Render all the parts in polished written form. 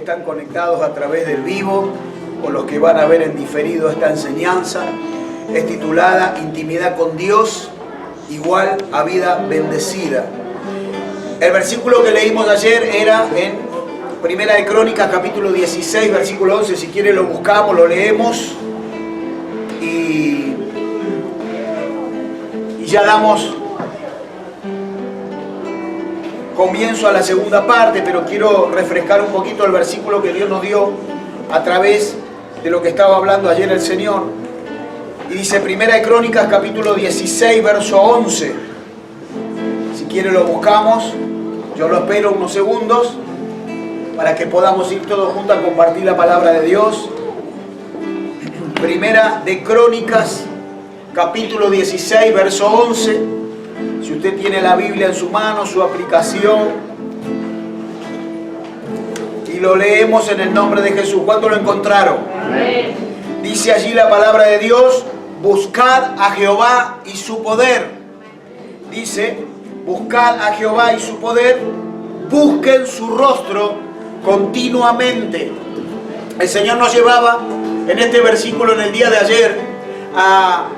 están conectados a través del vivo o los que van a ver en diferido esta enseñanza. Es titulada Intimidad con Dios igual a vida bendecida. El versículo que leímos ayer era en Primera de Crónicas, capítulo 16, versículo 11. Si quiere lo buscamos, lo leemos y ya damos comienzo a la segunda parte, pero quiero refrescar un poquito el versículo que Dios nos dio a través de lo que estaba hablando ayer el Señor. Y dice Primera de Crónicas, capítulo 16, verso 11. Si quiere lo buscamos, yo lo espero unos segundos para que podamos ir todos juntos a compartir la palabra de Dios. Primera de Crónicas, capítulo 16, verso 11. Si usted tiene la Biblia en su mano, su aplicación, y lo leemos en el nombre de Jesús. ¿Cuánto lo encontraron? Amén. Dice allí la palabra de Dios: buscad a Jehová y su poder. Dice, buscad a Jehová y su poder, busquen su rostro continuamente. El Señor nos llevaba en este versículo en el día de ayer a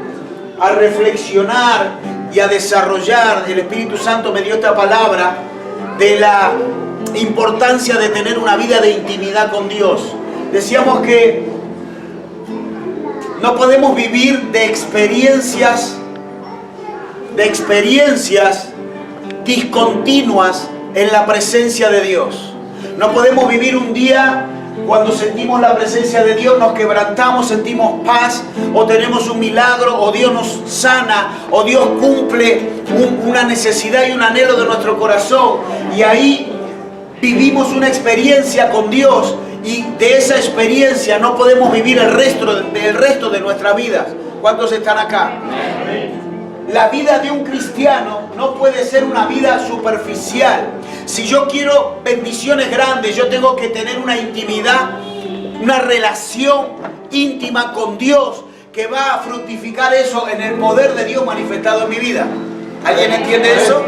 reflexionar y a desarrollar. El Espíritu Santo me dio esta palabra de la importancia de tener una vida de intimidad con Dios. Decíamos que no podemos vivir de experiencias discontinuas en la presencia de Dios. No podemos vivir un día cuando sentimos la presencia de Dios, nos quebrantamos, sentimos paz, o tenemos un milagro, o Dios nos sana, o Dios cumple una necesidad y un anhelo de nuestro corazón. Y ahí vivimos una experiencia con Dios, y de esa experiencia no podemos vivir el resto de nuestras vidas. ¿Cuántos están acá? La vida de un cristiano no puede ser una vida superficial. Si yo quiero bendiciones grandes, yo tengo que tener una intimidad, una relación íntima con Dios que va a fructificar eso en el poder de Dios manifestado en mi vida. ¿Alguien entiende eso?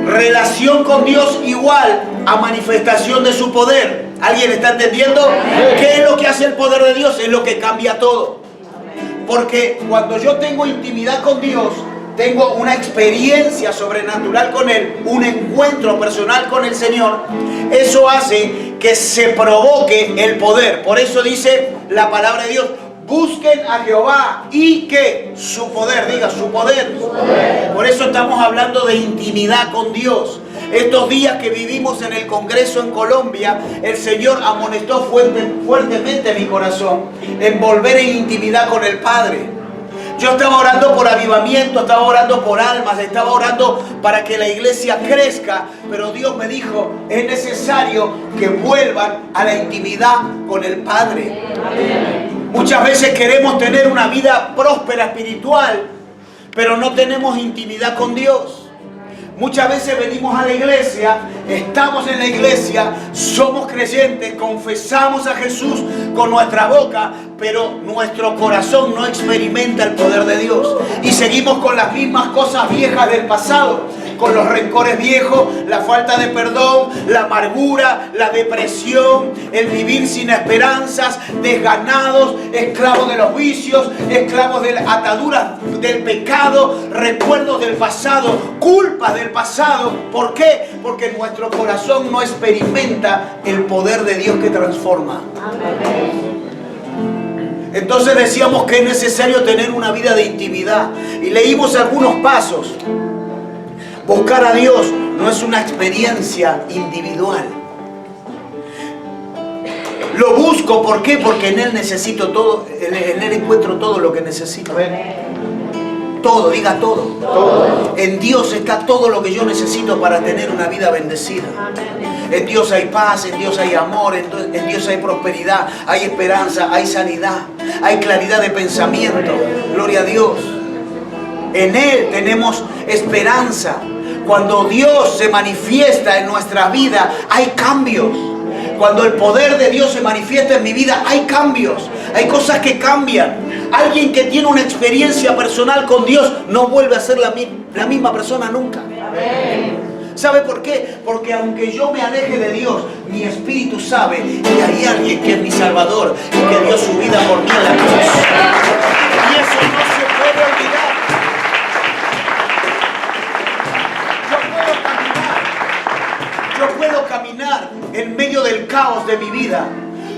Relación con Dios igual a manifestación de su poder. ¿Alguien está entendiendo? ¿Qué es lo que hace el poder de Dios? Es lo que cambia todo. Porque cuando yo tengo intimidad con Dios, tengo una experiencia sobrenatural con Él, un encuentro personal con el Señor, eso hace que se provoque el poder. Por eso dice la palabra de Dios: busquen a Jehová y que su poder, diga su poder. Por eso estamos hablando de intimidad con Dios. Estos días que vivimos en el Congreso en Colombia, el Señor amonestó fuertemente mi corazón en volver en intimidad con el Padre. Yo estaba orando por avivamiento, estaba orando por almas, estaba orando para que la iglesia crezca, pero Dios me dijo, es necesario que vuelvan a la intimidad con el Padre. Muchas veces queremos tener una vida próspera espiritual, pero no tenemos intimidad con Dios. Muchas veces venimos a la iglesia, estamos en la iglesia, somos creyentes, confesamos a Jesús con nuestra boca, pero nuestro corazón no experimenta el poder de Dios. Y seguimos con las mismas cosas viejas del pasado, con los rencores viejos, la falta de perdón, la amargura, la depresión, el vivir sin esperanzas, desganados, esclavos de los vicios, esclavos de las ataduras del pecado, recuerdos del pasado, culpas del pasado. ¿Por qué? Porque nuestro corazón no experimenta el poder de Dios que transforma. Entonces decíamos que es necesario tener una vida de intimidad y leímos algunos pasos. Buscar a Dios no es una experiencia individual. Lo busco, ¿por qué? Porque en Él necesito todo, en Él encuentro todo lo que necesito. Todo, diga todo. Todo. En Dios está todo lo que yo necesito para tener una vida bendecida. En Dios hay paz, en Dios hay amor, en Dios hay prosperidad, hay esperanza, hay sanidad, hay claridad de pensamiento. Gloria a Dios. En Él tenemos esperanza. Cuando Dios se manifiesta en nuestra vida, hay cambios. Cuando el poder de Dios se manifiesta en mi vida, hay cambios. Hay cosas que cambian. Alguien que tiene una experiencia personal con Dios no vuelve a ser la misma persona nunca. ¿Sabe por qué? Porque aunque yo me aleje de Dios, mi espíritu sabe que hay alguien que es mi Salvador y que dio su vida por mí en la cruz. Y eso no se puede olvidar. Yo puedo caminar en medio del caos de mi vida.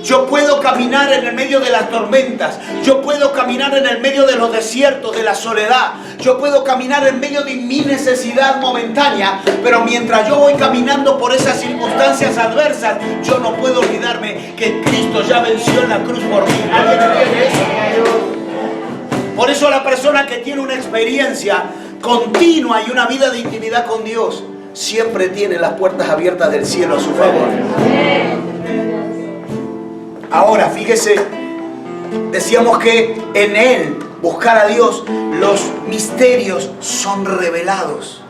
Yo puedo caminar en el medio de las tormentas. Yo puedo caminar en el medio de los desiertos, de la soledad. Yo puedo caminar en medio de mi necesidad momentánea. Pero mientras yo voy caminando por esas circunstancias adversas, yo no puedo olvidarme que Cristo ya venció en la cruz por mí. ¿Alguien entiende eso? Por eso la persona que tiene una experiencia continua y una vida de intimidad con Dios siempre tiene las puertas abiertas del cielo a su favor. Ahora, fíjese, decíamos que en Él, buscar a Dios, los misterios son revelados.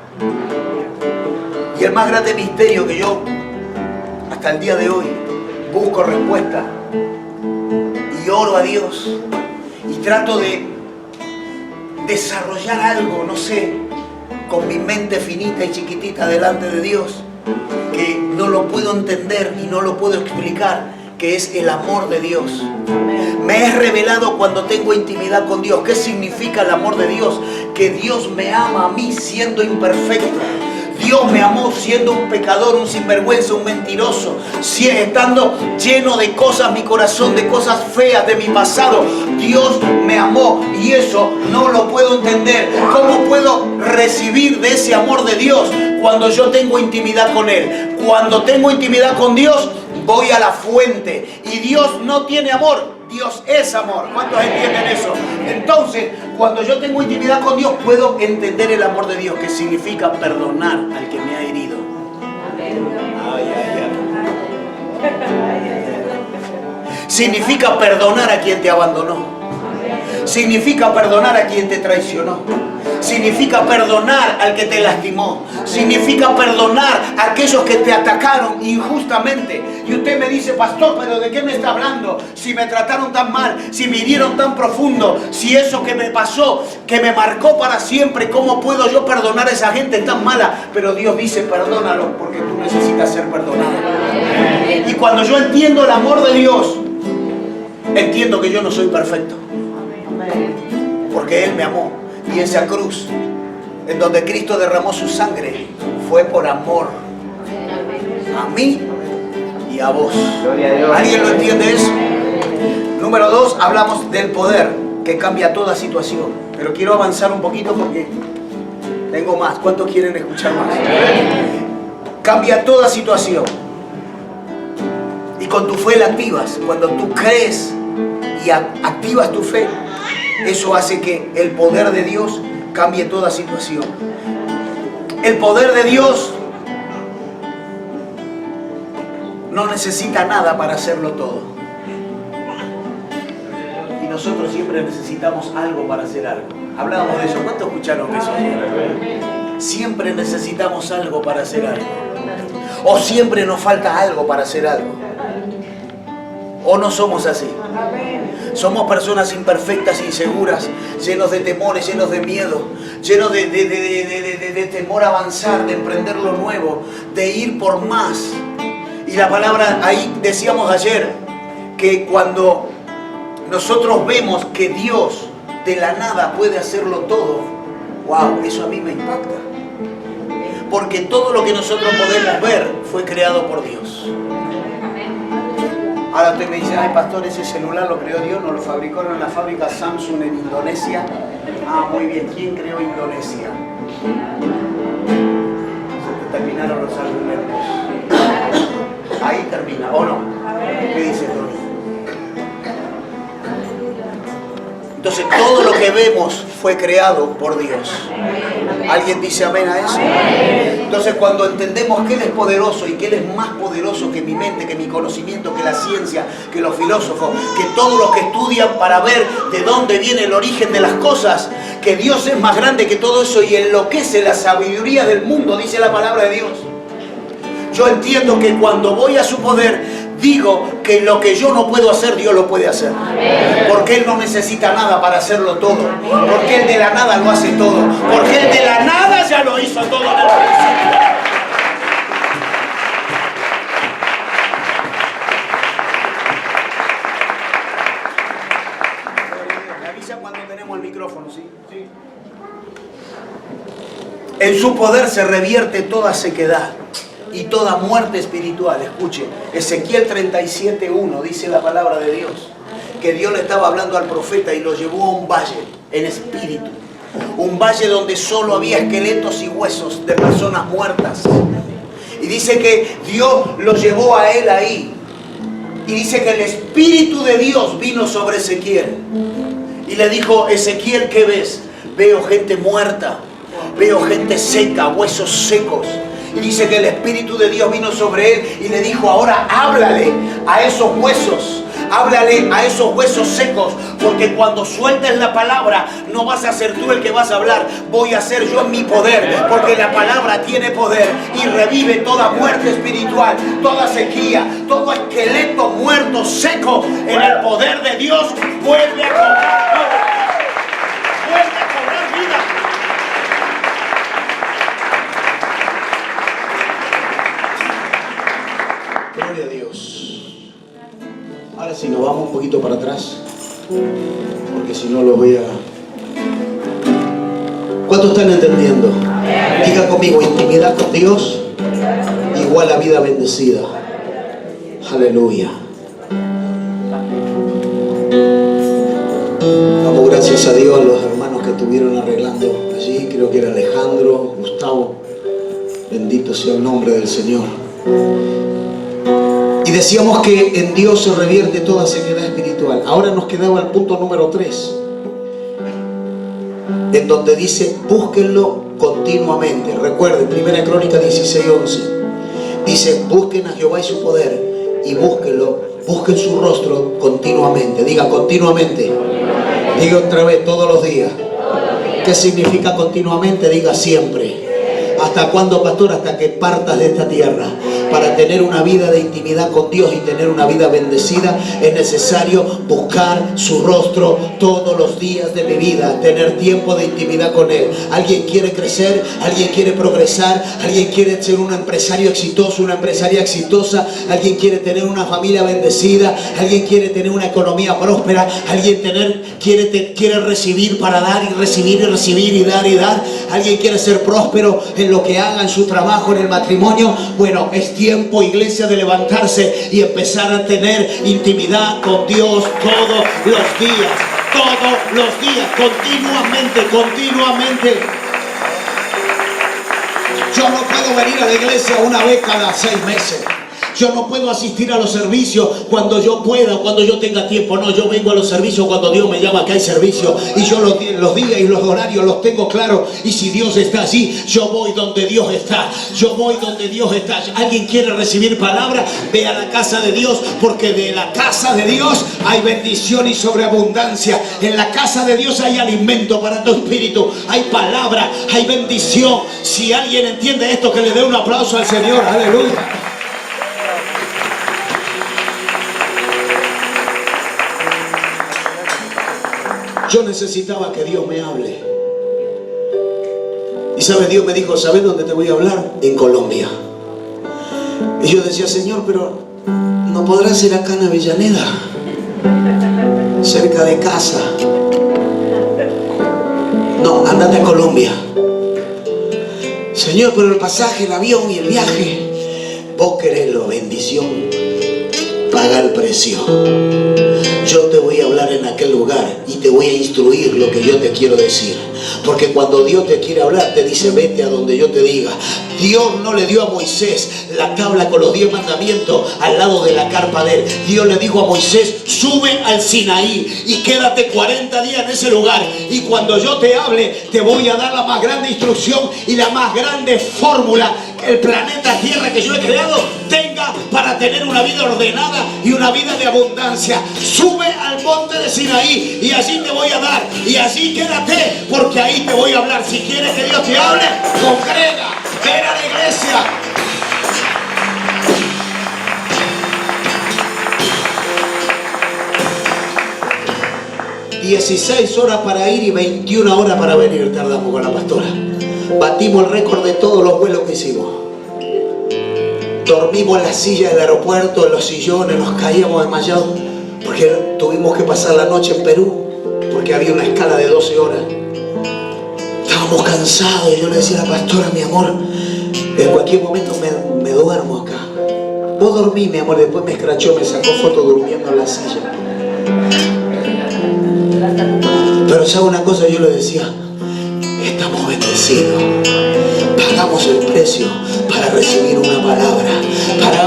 Y el más grande misterio que yo, hasta el día de hoy, busco respuesta y oro a Dios y trato de desarrollar algo, no sé, con mi mente finita y chiquitita delante de Dios, que no lo puedo entender y no lo puedo explicar, que es el amor de Dios. Me es revelado cuando tengo intimidad con Dios. ¿Qué significa el amor de Dios? Que Dios me ama a mí siendo imperfecto. Dios me amó siendo un pecador, un sinvergüenza, un mentiroso, estando lleno de cosas, mi corazón, de cosas feas de mi pasado. Dios me amó y eso no lo puedo entender. ¿Cómo puedo recibir de ese amor de Dios cuando yo tengo intimidad con Él? Cuando tengo intimidad con Dios, voy a la fuente. Y Dios no tiene amor, Dios es amor. ¿Cuántos entienden eso? Entonces, cuando yo tengo intimidad con Dios, puedo entender el amor de Dios, que significa perdonar al que me ha herido. Ay, ay, ay. Significa perdonar a quien te abandonó. Significa perdonar a quien te traicionó. Significa perdonar al que te lastimó. Significa perdonar a aquellos que te atacaron injustamente. Y usted me dice, pastor, ¿pero de qué me está hablando? Si me trataron tan mal, si me hirieron tan profundo, si eso que me pasó, que me marcó para siempre, ¿cómo puedo yo perdonar a esa gente tan mala? Pero Dios dice, perdónalo, porque tú necesitas ser perdonado. Y cuando yo entiendo el amor de Dios, entiendo que yo no soy perfecto, porque Él me amó. Y esa cruz, en donde Cristo derramó su sangre, fue por amor a mí y a vos. ¿Alguien lo entiende eso? Número 2, hablamos del poder que cambia toda situación. Pero quiero avanzar un poquito porque tengo más. ¿Cuántos quieren escuchar más? Cambia toda situación. Y con tu fe la activas. Cuando tú crees y activas tu fe, eso hace que el poder de Dios cambie toda situación. El poder de Dios no necesita nada para hacerlo todo. Y nosotros siempre necesitamos algo para hacer algo. Hablábamos de eso. ¿Cuántos escucharon eso? Siempre necesitamos algo para hacer algo. O siempre nos falta algo para hacer algo. ¿O no somos así? Somos personas imperfectas, inseguras, llenos de temores, llenos de miedo, llenos de temor a avanzar, de emprender lo nuevo, de ir por más. Y la palabra, ahí decíamos ayer, que cuando nosotros vemos que Dios de la nada puede hacerlo todo, wow, eso a mí me impacta. Porque todo lo que nosotros podemos ver fue creado por Dios. Ahora usted me dice, ay pastor, ese celular lo creó Dios, no lo fabricaron en la fábrica Samsung en Indonesia. Ah, muy bien, ¿quién creó Indonesia? Se terminaron los argumentos. Ahí termina, ¿o no? ¿Qué dice Tony? Entonces todo lo que vemos fue creado por Dios. ¿Alguien dice amén a eso? Entonces cuando entendemos que Él es poderoso y que Él es más poderoso que mi mente, que mi conocimiento, que la ciencia, que los filósofos, que todos los que estudian para ver de dónde viene el origen de las cosas, que Dios es más grande que todo eso y enloquece la sabiduría del mundo, dice la palabra de Dios. Yo entiendo que cuando voy a su poder, digo que lo que yo no puedo hacer, Dios lo puede hacer. Porque Él no necesita nada para hacerlo todo. Porque Él de la nada lo hace todo. Porque Él de la nada ya lo hizo todo en el principio. En su poder se revierte toda sequedad y toda muerte espiritual. Escuche, Ezequiel 37:1 dice la palabra de Dios, que Dios le estaba hablando al profeta y lo llevó a un valle en espíritu. Un valle donde solo había esqueletos y huesos de personas muertas. Y dice que Dios lo llevó a él ahí. Y dice que el Espíritu de Dios vino sobre Ezequiel. Y le dijo: Ezequiel, ¿qué ves? Veo gente muerta, veo gente seca, huesos secos. Y dice que el Espíritu de Dios vino sobre él y le dijo: ahora háblale a esos huesos. Háblale a esos huesos secos, porque cuando sueltes la palabra no vas a ser tú el que vas a hablar, voy a ser yo en mi poder, porque la palabra tiene poder y revive toda muerte espiritual, toda sequía, todo esqueleto muerto, seco, en el poder de Dios vuelve a cobrar vida. Gloria a Dios. Ahora sí, nos vamos un poquito para atrás, porque si no lo voy a... ¿Cuántos están entendiendo? Diga conmigo: intimidad con Dios igual a vida bendecida. Aleluya. Damos gracias a Dios a los hermanos que estuvieron arreglando allí. Creo que era Alejandro, Gustavo. Bendito sea el nombre del Señor. Y decíamos que en Dios se revierte toda sequedad espiritual. Ahora nos quedaba el punto número 3, en donde dice: búsquenlo continuamente. Recuerden, 1 Crónica 16:11. Dice: busquen a Jehová y su poder, y búsquenlo, busquen su rostro continuamente. Diga: continuamente. Diga otra vez: todos los días. ¿Qué significa continuamente? Diga: siempre. ¿Hasta cuándo, pastor? Hasta que partas de esta tierra. Para tener una vida de intimidad con Dios y tener una vida bendecida, es necesario buscar su rostro todos los días de mi vida, tener tiempo de intimidad con Él. ¿Alguien quiere crecer? ¿Alguien quiere progresar? ¿Alguien quiere ser un empresario exitoso, una empresaria exitosa? ¿Alguien quiere tener una familia bendecida? ¿Alguien quiere tener una economía próspera? ¿Alguien quiere recibir para dar y recibir y recibir y dar y dar? ¿Alguien quiere ser próspero en lo que haga, en su trabajo, en el matrimonio? Bueno, es tiempo, iglesia, de levantarse y empezar a tener intimidad con Dios todos los días, continuamente. Yo no puedo venir a la iglesia una vez cada 6 meses. Yo no puedo asistir a los servicios cuando yo pueda, cuando yo tenga tiempo. No, yo vengo a los servicios cuando Dios me llama que hay servicio. Y yo los días y los horarios los tengo claros. Y si Dios está allí, yo voy donde Dios está. ¿Alguien quiere recibir palabra? Ve a la casa de Dios, porque de la casa de Dios hay bendición y sobreabundancia. En la casa de Dios hay alimento para tu espíritu. Hay palabra, hay bendición. Si alguien entiende esto, que le dé un aplauso al Señor. Aleluya. Yo necesitaba que Dios me hable. Y ¿sabes? Dios me dijo: ¿sabes dónde te voy a hablar? En Colombia. Y yo decía: Señor, pero ¿no podrá ser acá en Avellaneda? Cerca de casa. No, ándate a Colombia. Señor, pero el pasaje, el avión y el viaje. Vos querés la bendición, paga el precio. Yo te voy a hablar en aquel lugar y te voy a instruir lo que yo te quiero decir. Porque cuando Dios te quiere hablar, te dice: vete a donde yo te diga. Dios no le dio a Moisés la tabla con los 10 mandamientos al lado de la carpa de él. Dios le dijo a Moisés: sube al Sinaí y quédate 40 días en ese lugar. Y cuando yo te hable, te voy a dar la más grande instrucción y la más grande fórmula que el planeta Tierra que yo he creado tenga para tener una vida ordenada y una vida de abundancia. Sube al monte de Sinaí y allí te voy a dar. Y allí quédate, porque ahí te voy a hablar. Si quieres que Dios te hable, congrega, ven a la iglesia. 16 horas para ir y 21 horas para venir tardamos con la pastora. Batimos el récord de todos los vuelos que hicimos. Dormimos en la silla del aeropuerto, en los sillones, nos caíamos desmayados, porque tuvimos que pasar la noche en Perú, porque había una escala de 12 horas. Estábamos estábamos cansados y yo le decía a la pastora, mi amor, en cualquier momento me duermo acá. Vos dormí, mi amor. Después me escrachó, me sacó foto durmiendo en la silla. Pero ¿sabe una cosa? Yo le decía, estamos bendecidos. Pagamos el precio para recibir una palabra.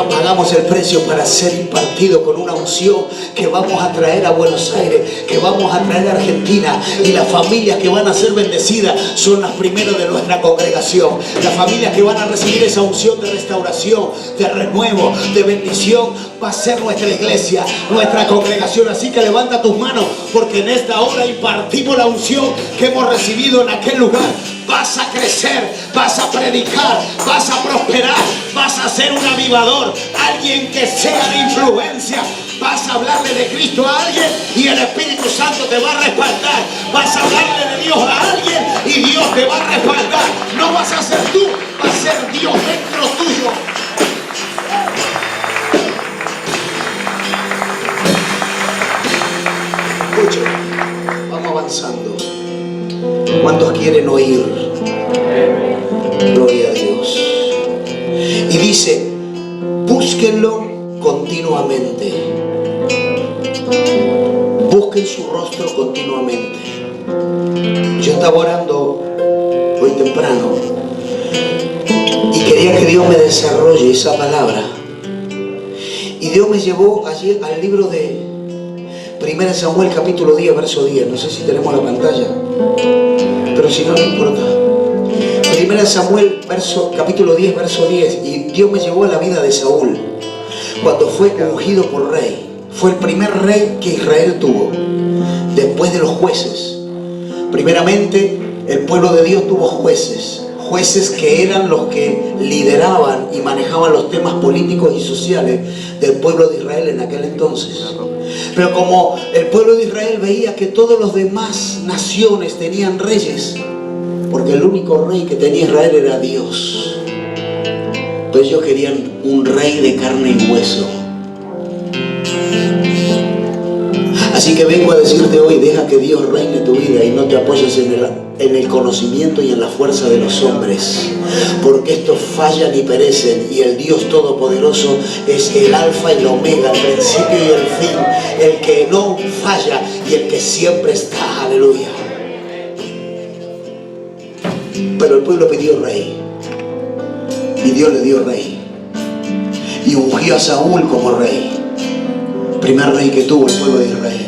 Pagamos el precio para ser impartido con una unción que vamos a traer a Buenos Aires, que vamos a traer a Argentina. Y las familias que van a ser bendecidas son las primeras de nuestra congregación. Las familias que van a recibir esa unción de restauración, de renuevo, de bendición, va a ser nuestra iglesia, nuestra congregación. Así que levanta tus manos, porque en esta hora impartimos la unción que hemos recibido en aquel lugar. Vas a crecer, vas a predicar, vas a prosperar, vas a ser un avivador, alguien que sea de influencia. Vas a hablarle de Cristo a alguien y el Espíritu Santo te va a respaldar. Vas a hablarle de Dios a alguien y Dios te va a respaldar. No vas a ser tú, va a ser Dios dentro tuyo. Escuchen, vamos avanzando. ¿Cuántos quieren oír? Gloria a Dios. Y dice, búsquenlo continuamente. Busquen su rostro continuamente. Yo estaba orando hoy temprano y quería que Dios me desarrolle esa palabra. Y Dios me llevó allí al libro de 1 Samuel capítulo 10, verso 10. No sé si tenemos la pantalla, pero si no, no importa. 1 Samuel capítulo 10, verso 10. Y Dios me llevó a la vida de Saúl cuando fue ungido por rey. Fue el primer rey que Israel tuvo después de los jueces. Primeramente, el pueblo de Dios tuvo jueces que eran los que lideraban y manejaban los temas políticos y sociales del pueblo de Israel en aquel entonces. Pero como el pueblo de Israel veía que todos los demás naciones tenían reyes, porque el único rey que tenía Israel era Dios, pues ellos querían un rey de carne y hueso. Así que vengo a decirte hoy, deja que Dios reine tu vida y no te apoyes en el conocimiento y en la fuerza de los hombres, porque estos fallan y perecen, y el Dios Todopoderoso es el alfa y el omega, el principio y el fin, el que no falla y el que siempre está. Aleluya. Pero el pueblo pidió rey y Dios le dio rey y ungió a Saúl como rey, primer rey que tuvo el pueblo de Israel.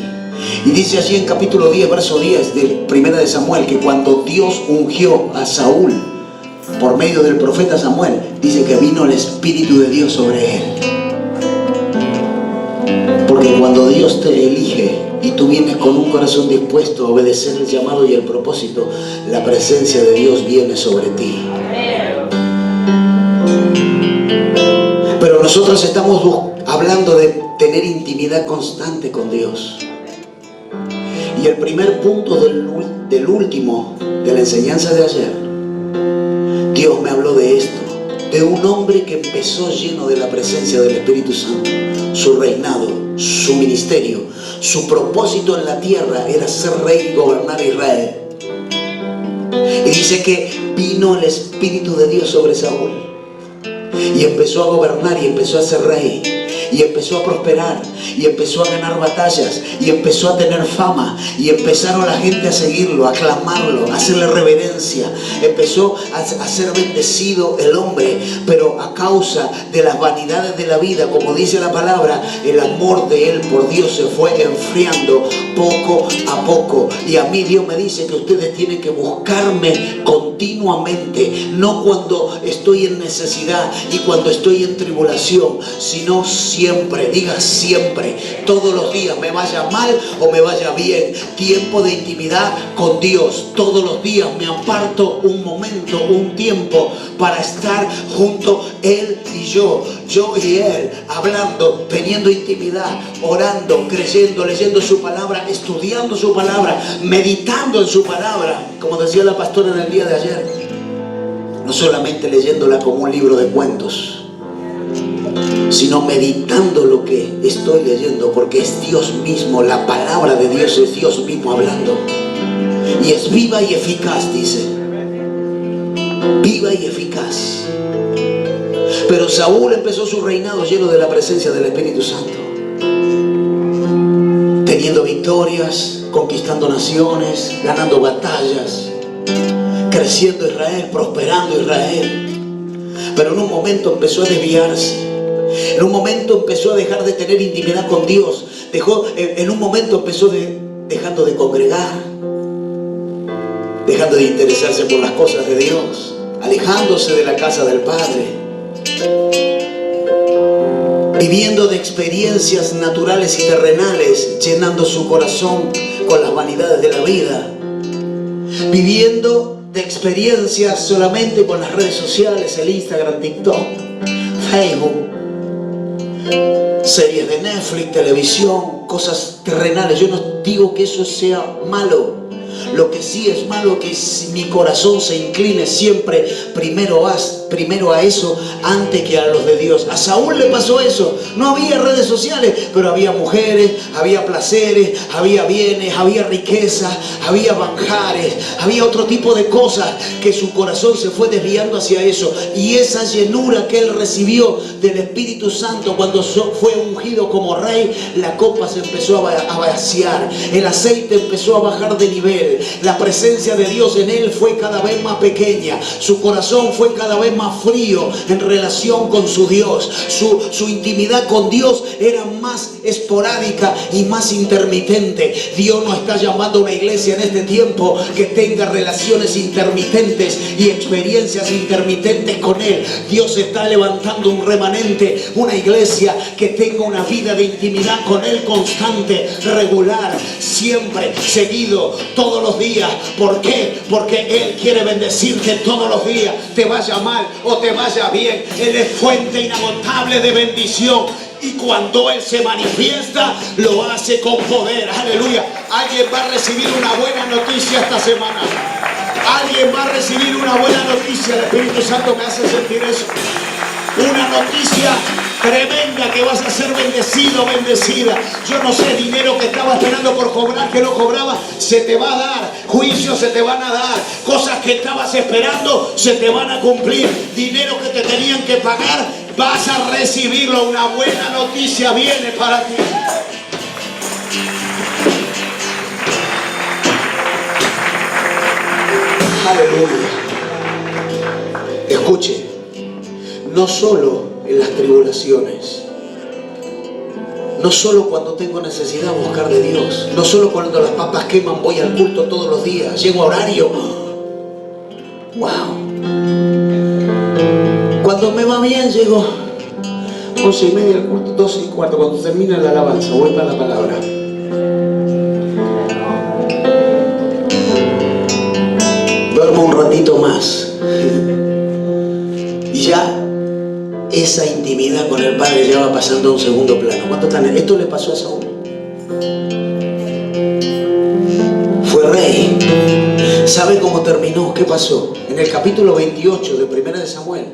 Y dice allí en capítulo 10, verso 10 de 1 de Samuel, que cuando Dios ungió a Saúl por medio del profeta Samuel, dice que vino el Espíritu de Dios sobre él. Porque cuando Dios te elige y tú vienes con un corazón dispuesto a obedecer el llamado y el propósito, la presencia de Dios viene sobre ti. Pero nosotros estamos hablando de tener intimidad constante con Dios. Y el primer punto del último de la enseñanza de ayer, Dios me habló de esto, de un hombre que empezó lleno de la presencia del Espíritu Santo. Su reinado, su ministerio, su propósito en la tierra era ser rey y gobernar Israel. Y dice que vino el Espíritu de Dios sobre Saúl y empezó a gobernar y empezó a ser rey. Y empezó a prosperar, y empezó a ganar batallas, y empezó a tener fama, y empezaron la gente a seguirlo, a aclamarlo, a hacerle reverencia. Empezó a ser bendecido el hombre, pero a causa de las vanidades de la vida, como dice la palabra, el amor de él por Dios se fue enfriando poco a poco. Y a mí Dios me dice que ustedes tienen que buscarme continuamente, no cuando estoy en necesidad y cuando estoy en tribulación, sino siempre, diga siempre, todos los días, me vaya mal o me vaya bien, tiempo de intimidad con Dios. Todos los días me aparto un momento, un tiempo para estar junto Él y yo y Él, hablando, teniendo intimidad, orando, creyendo, leyendo su palabra, estudiando su palabra, meditando en su palabra, como decía la pastora en el día de ayer, no solamente leyéndola como un libro de cuentos, sino meditando lo que estoy leyendo, porque es Dios mismo, la palabra de Dios es Dios mismo hablando, y es viva y eficaz, dice. viva y eficaz. Pero Saúl empezó su reinado lleno de la presencia del Espíritu Santo, teniendo victorias, conquistando naciones, ganando batallas, creciendo Israel, prosperando Israel. Pero en un momento empezó a desviarse. En un momento empezó a dejar de tener intimidad con Dios. En un momento empezó dejando de congregar, dejando de interesarse por las cosas de Dios, alejándose de la casa del Padre, viviendo de experiencias naturales y terrenales, llenando su corazón con las vanidades de la vida, viviendo de experiencias solamente con las redes sociales, el Instagram, TikTok, Facebook, series de Netflix, televisión, cosas terrenales. Yo no digo que eso sea malo. Lo que sí es malo es que mi corazón se incline siempre primero a eso antes que a los de Dios. A Saúl le pasó eso. No había redes sociales, pero había mujeres, había placeres, había bienes, había riqueza, había manjares, había otro tipo de cosas que su corazón se fue desviando hacia eso. Y esa llenura que él recibió del Espíritu Santo cuando fue ungido como rey, la copa se empezó a vaciar, el aceite empezó a bajar de nivel. La presencia de Dios en él fue cada vez más pequeña. Su corazón fue cada vez más frío en relación con su Dios. Su intimidad con Dios era más esporádica y más intermitente. Dios no está llamando a una iglesia en este tiempo que tenga relaciones intermitentes y experiencias intermitentes con Él. Dios está levantando un remanente, una iglesia que tenga una vida de intimidad con Él constante, regular, siempre, seguido, todos los días. ¿Por qué? Porque Él quiere bendecirte todos los días, te vaya mal o te vaya bien. Él es fuente inagotable de bendición. Y cuando Él se manifiesta, lo hace con poder. Aleluya. Alguien va a recibir una buena noticia esta semana. Alguien va a recibir una buena noticia. El Espíritu Santo me hace sentir eso. Una noticia tremenda, que vas a ser bendecido, bendecida. Yo no sé, dinero que estabas esperando por cobrar, que no cobraba, se te va a dar. Juicios se te van a dar. Cosas que estabas esperando se te van a cumplir. Dinero que te tenían que pagar, vas a recibirlo. Una buena noticia viene para ti. Aleluya. Escuche, no solo en las tribulaciones, no solo cuando tengo necesidad de buscar de Dios, no solo cuando las papas queman voy al culto todos los días, llego a horario. Wow. Cuando me va bien llego 11:30 al culto, 12:15, cuando termina la alabanza voy para la palabra. Duermo un ratito más y ya esa intimidad con el Padre ya va pasando a un segundo plano. ¿Cuánto están? Esto le pasó a Saúl. Fue rey. ¿Sabe cómo terminó? ¿Qué pasó? En el capítulo 28 de 1 de Samuel,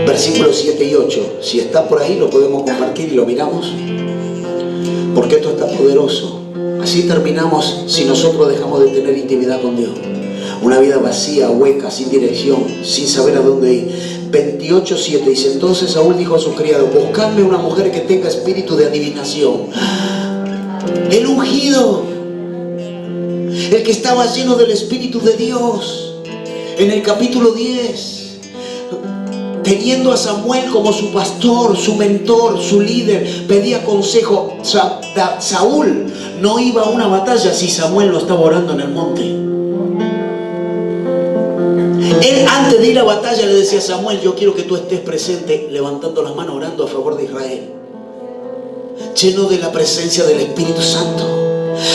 versículos 7 y 8. Si está por ahí lo podemos compartir y lo miramos, porque esto está poderoso. Así terminamos si nosotros dejamos de tener intimidad con Dios. Una vida vacía, hueca, sin dirección, sin saber a dónde ir. 28:7 dice: entonces Saúl dijo a sus criados: buscadme una mujer que tenga espíritu de adivinación. El ungido, el que estaba lleno del Espíritu de Dios. En el capítulo 10, teniendo a Samuel como su pastor, su mentor, su líder, pedía consejo. Saúl no iba a una batalla si Samuel no estaba orando en el monte. Él, antes de ir a batalla, le decía a Samuel: yo quiero que tú estés presente, levantando las manos, orando a favor de Israel, lleno de la presencia del Espíritu Santo.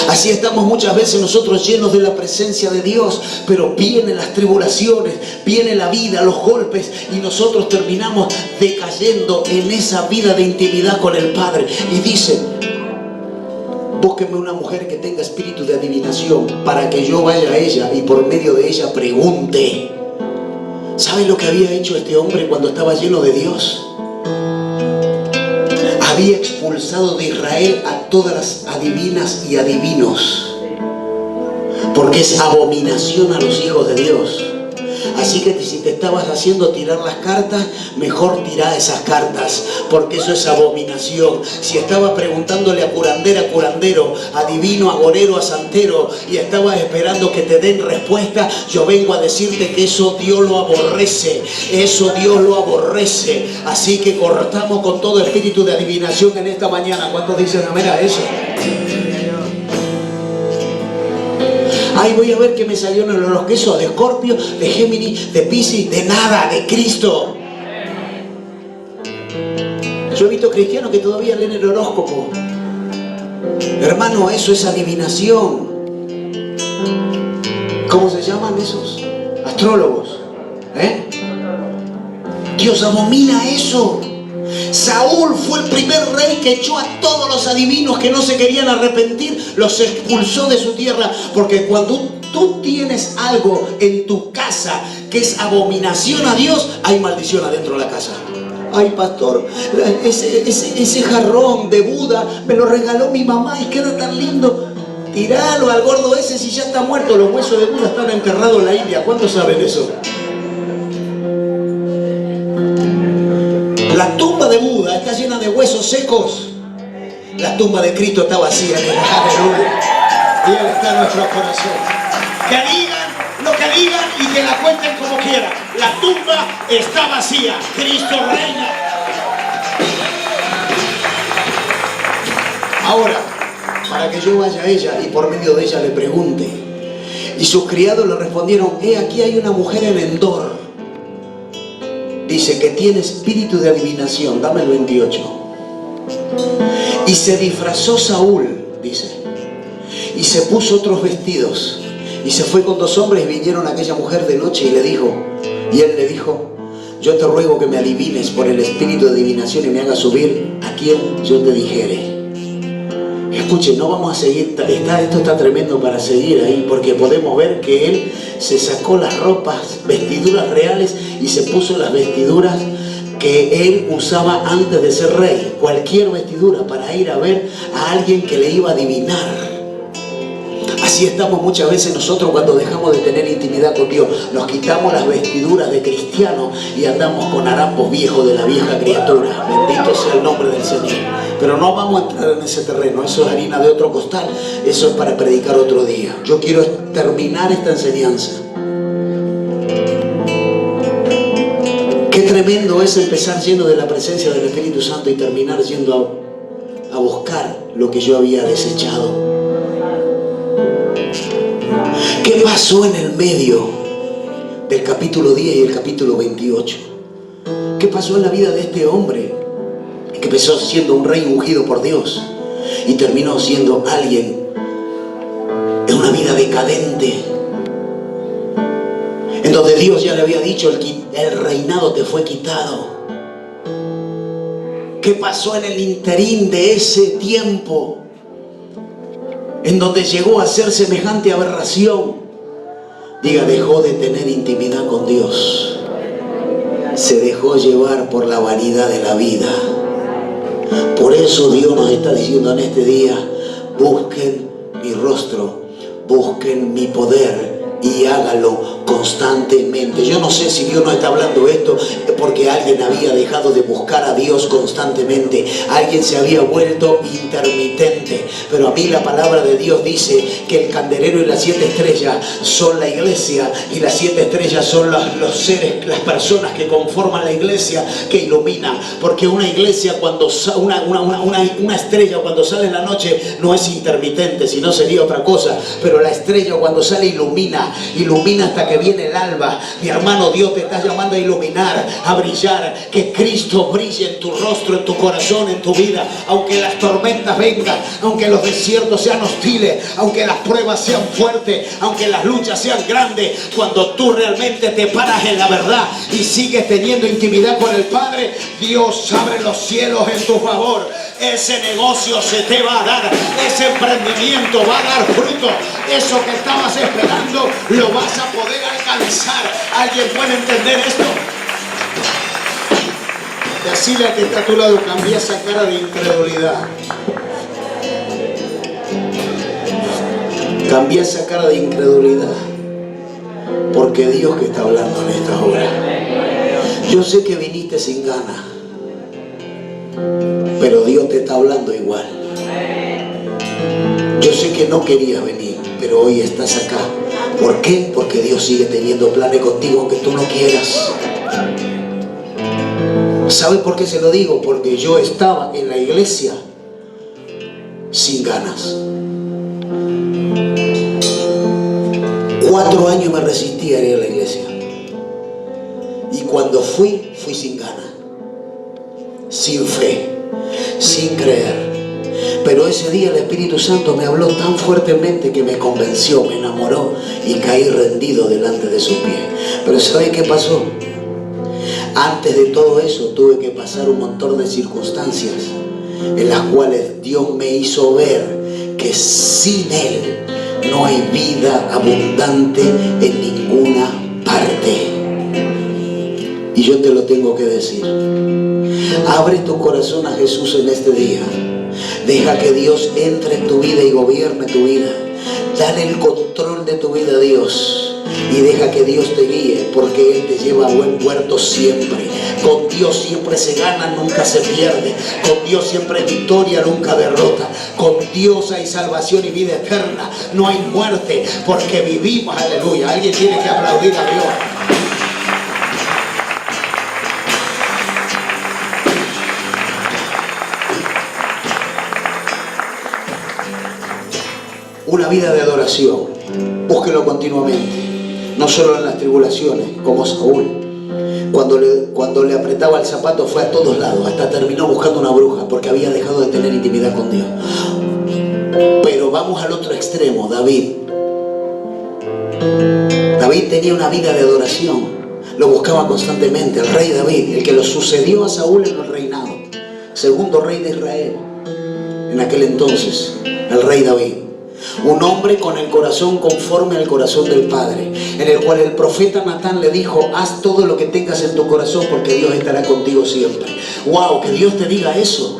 Así estamos muchas veces nosotros, llenos de la presencia de Dios, pero vienen las tribulaciones, viene la vida, los golpes, y nosotros terminamos decayendo en esa vida de intimidad con el Padre. Y dice: búsquenme una mujer que tenga espíritu de adivinación, para que yo vaya a ella y por medio de ella pregunte. ¿Sabe lo que había hecho este hombre cuando estaba lleno de Dios? Había expulsado de Israel a todas las adivinas y adivinos. porque es abominación a los hijos de Dios. Así que si te estabas haciendo tirar las cartas, mejor tirá esas cartas, porque eso es abominación. Si estabas preguntándole a curandera, a curandero, a divino, agorero, a santero, y estabas esperando que te den respuesta, yo vengo a decirte que eso Dios lo aborrece. Eso Dios lo aborrece. Así que cortamos con todo espíritu de adivinación en esta mañana. ¿Cuántos dicen amén a eso? Ay, voy a ver qué me salió en el horóscopo de Escorpio, de Géminis, de Piscis, de nada, de Cristo. Yo he visto cristianos que todavía leen el horóscopo. Hermano, eso es adivinación. ¿Cómo se llaman esos? Astrólogos. Dios abomina eso. Saúl fue el primer rey que echó a todos los adivinos que no se querían arrepentir, los expulsó de su tierra, porque cuando tú tienes algo en tu casa que es abominación a Dios, hay maldición adentro de la casa. Ay, pastor, ese jarrón de Buda me lo regaló mi mamá y queda tan lindo. Tiralo al gordo ese si ya está muerto. Los huesos de Buda están enterrados en la India. ¿Cuántos saben eso? La tumba de Buda está llena de huesos secos. La tumba de Cristo está vacía. Aleluya. Y Él está en nuestro corazón. Que digan lo que digan y que la cuenten como quieran. La tumba está vacía. Cristo reina. Ahora, para que yo vaya a ella y por medio de ella le pregunte. Y sus criados le respondieron: aquí hay una mujer en Endor. Dice que tiene espíritu de adivinación. Dame el 28. Y se disfrazó Saúl, dice, y se puso otros vestidos, y se fue con 2 hombres, y vinieron a aquella mujer de noche, y él le dijo: yo te ruego que me adivines por el espíritu de adivinación y me hagas subir a quien yo te dijere. Escuchen, no vamos a seguir, esto está tremendo para seguir ahí, porque podemos ver que él se sacó las ropas, vestiduras reales, y se puso las vestiduras que él usaba antes de ser rey, cualquier vestidura, para ir a ver a alguien que le iba a adivinar. Así estamos muchas veces nosotros cuando dejamos de tener intimidad con Dios. Nos quitamos las vestiduras de cristiano y andamos con harapos viejos de la vieja criatura. Bendito sea el nombre del Señor. Pero no vamos a entrar en ese terreno. Eso es harina de otro costal. Eso es para predicar otro día. Yo quiero terminar esta enseñanza. Qué tremendo es empezar lleno de la presencia del Espíritu Santo y terminar yendo a buscar lo que yo había desechado. ¿Qué pasó en el medio del capítulo 10 y el capítulo 28? ¿Qué pasó en la vida de este hombre que empezó siendo un rey ungido por Dios y terminó siendo alguien en una vida decadente, en donde Dios ya le había dicho: el reinado te fue quitado? ¿Qué pasó en el interín de ese tiempo en donde llegó a ser semejante aberración? Diga: dejó de tener intimidad con Dios. Se dejó llevar por la vanidad de la vida. Por eso Dios nos está diciendo en este día: busquen mi rostro, busquen mi poder y háganlo constantemente. Yo no sé si Dios nos está hablando esto porque alguien había dejado de buscar a Dios constantemente, alguien se había vuelto intermitente, pero a mí la palabra de Dios dice que el candelero y las 7 estrellas son la iglesia, y las 7 estrellas son los seres, las personas que conforman la iglesia, que ilumina. Porque una iglesia, cuando una estrella cuando sale en la noche no es intermitente, si no sería otra cosa, pero la estrella cuando sale ilumina hasta que viene el alba. Mi hermano, Dios te está llamando a iluminar, a brillar, que Cristo brille en tu rostro, en tu corazón, en tu vida. Aunque las tormentas vengan, aunque los desiertos sean hostiles, aunque las pruebas sean fuertes, aunque las luchas sean grandes, cuando tú realmente te paras en la verdad y sigues teniendo intimidad con el Padre, Dios abre los cielos en tu favor. Ese negocio se te va a dar, ese emprendimiento va a dar fruto, eso que estabas esperando lo vas a poder alcanzar. ¿Alguien puede entender esto? Decirle al que está a tu lado: cambia esa cara de incredulidad. Cambia esa cara de incredulidad, porque Dios que está hablando en esta hora. Yo sé que viniste sin ganas, pero Dios te está hablando igual. Yo sé que no querías venir, pero hoy estás acá. ¿Por qué? Porque Dios sigue teniendo planes contigo aunque tú no quieras. ¿Sabe por qué se lo digo? Porque yo estaba en la iglesia sin ganas. 4 años me resistí a ir a la iglesia. Y cuando fui sin ganas, sin fe, sin creer. Pero ese día el Espíritu Santo me habló tan fuertemente que me convenció, me enamoró y caí rendido delante de sus pies. Pero ¿sabe qué pasó? Antes de todo eso tuve que pasar un montón de circunstancias en las cuales Dios me hizo ver que sin Él no hay vida abundante en ninguna parte. Y yo te lo tengo que decir. Abre tu corazón a Jesús en este día. Deja que Dios entre en tu vida y gobierne tu vida. Dale el control de tu vida a Dios. Y deja que Dios te guíe, porque Él te lleva a buen puerto siempre. Con Dios siempre se gana, nunca se pierde. Con Dios siempre hay victoria, nunca derrota. Con Dios hay salvación y vida eterna. No hay muerte, porque vivimos, aleluya. Alguien tiene que aplaudir a Dios. Una vida de adoración, búsquelo continuamente. No solo en las tribulaciones, como Saúl. Cuando le apretaba el zapato fue a todos lados, hasta terminó buscando una bruja, porque había dejado de tener intimidad con Dios. Pero vamos al otro extremo, David. David tenía una vida de adoración, lo buscaba constantemente. El rey David, el que lo sucedió a Saúl en el reinado, segundo rey de Israel, en aquel entonces, el rey David. Un hombre con el corazón conforme al corazón del Padre, en el cual el profeta Natán le dijo: haz todo lo que tengas en tu corazón, porque Dios estará contigo siempre. Wow, que Dios te diga eso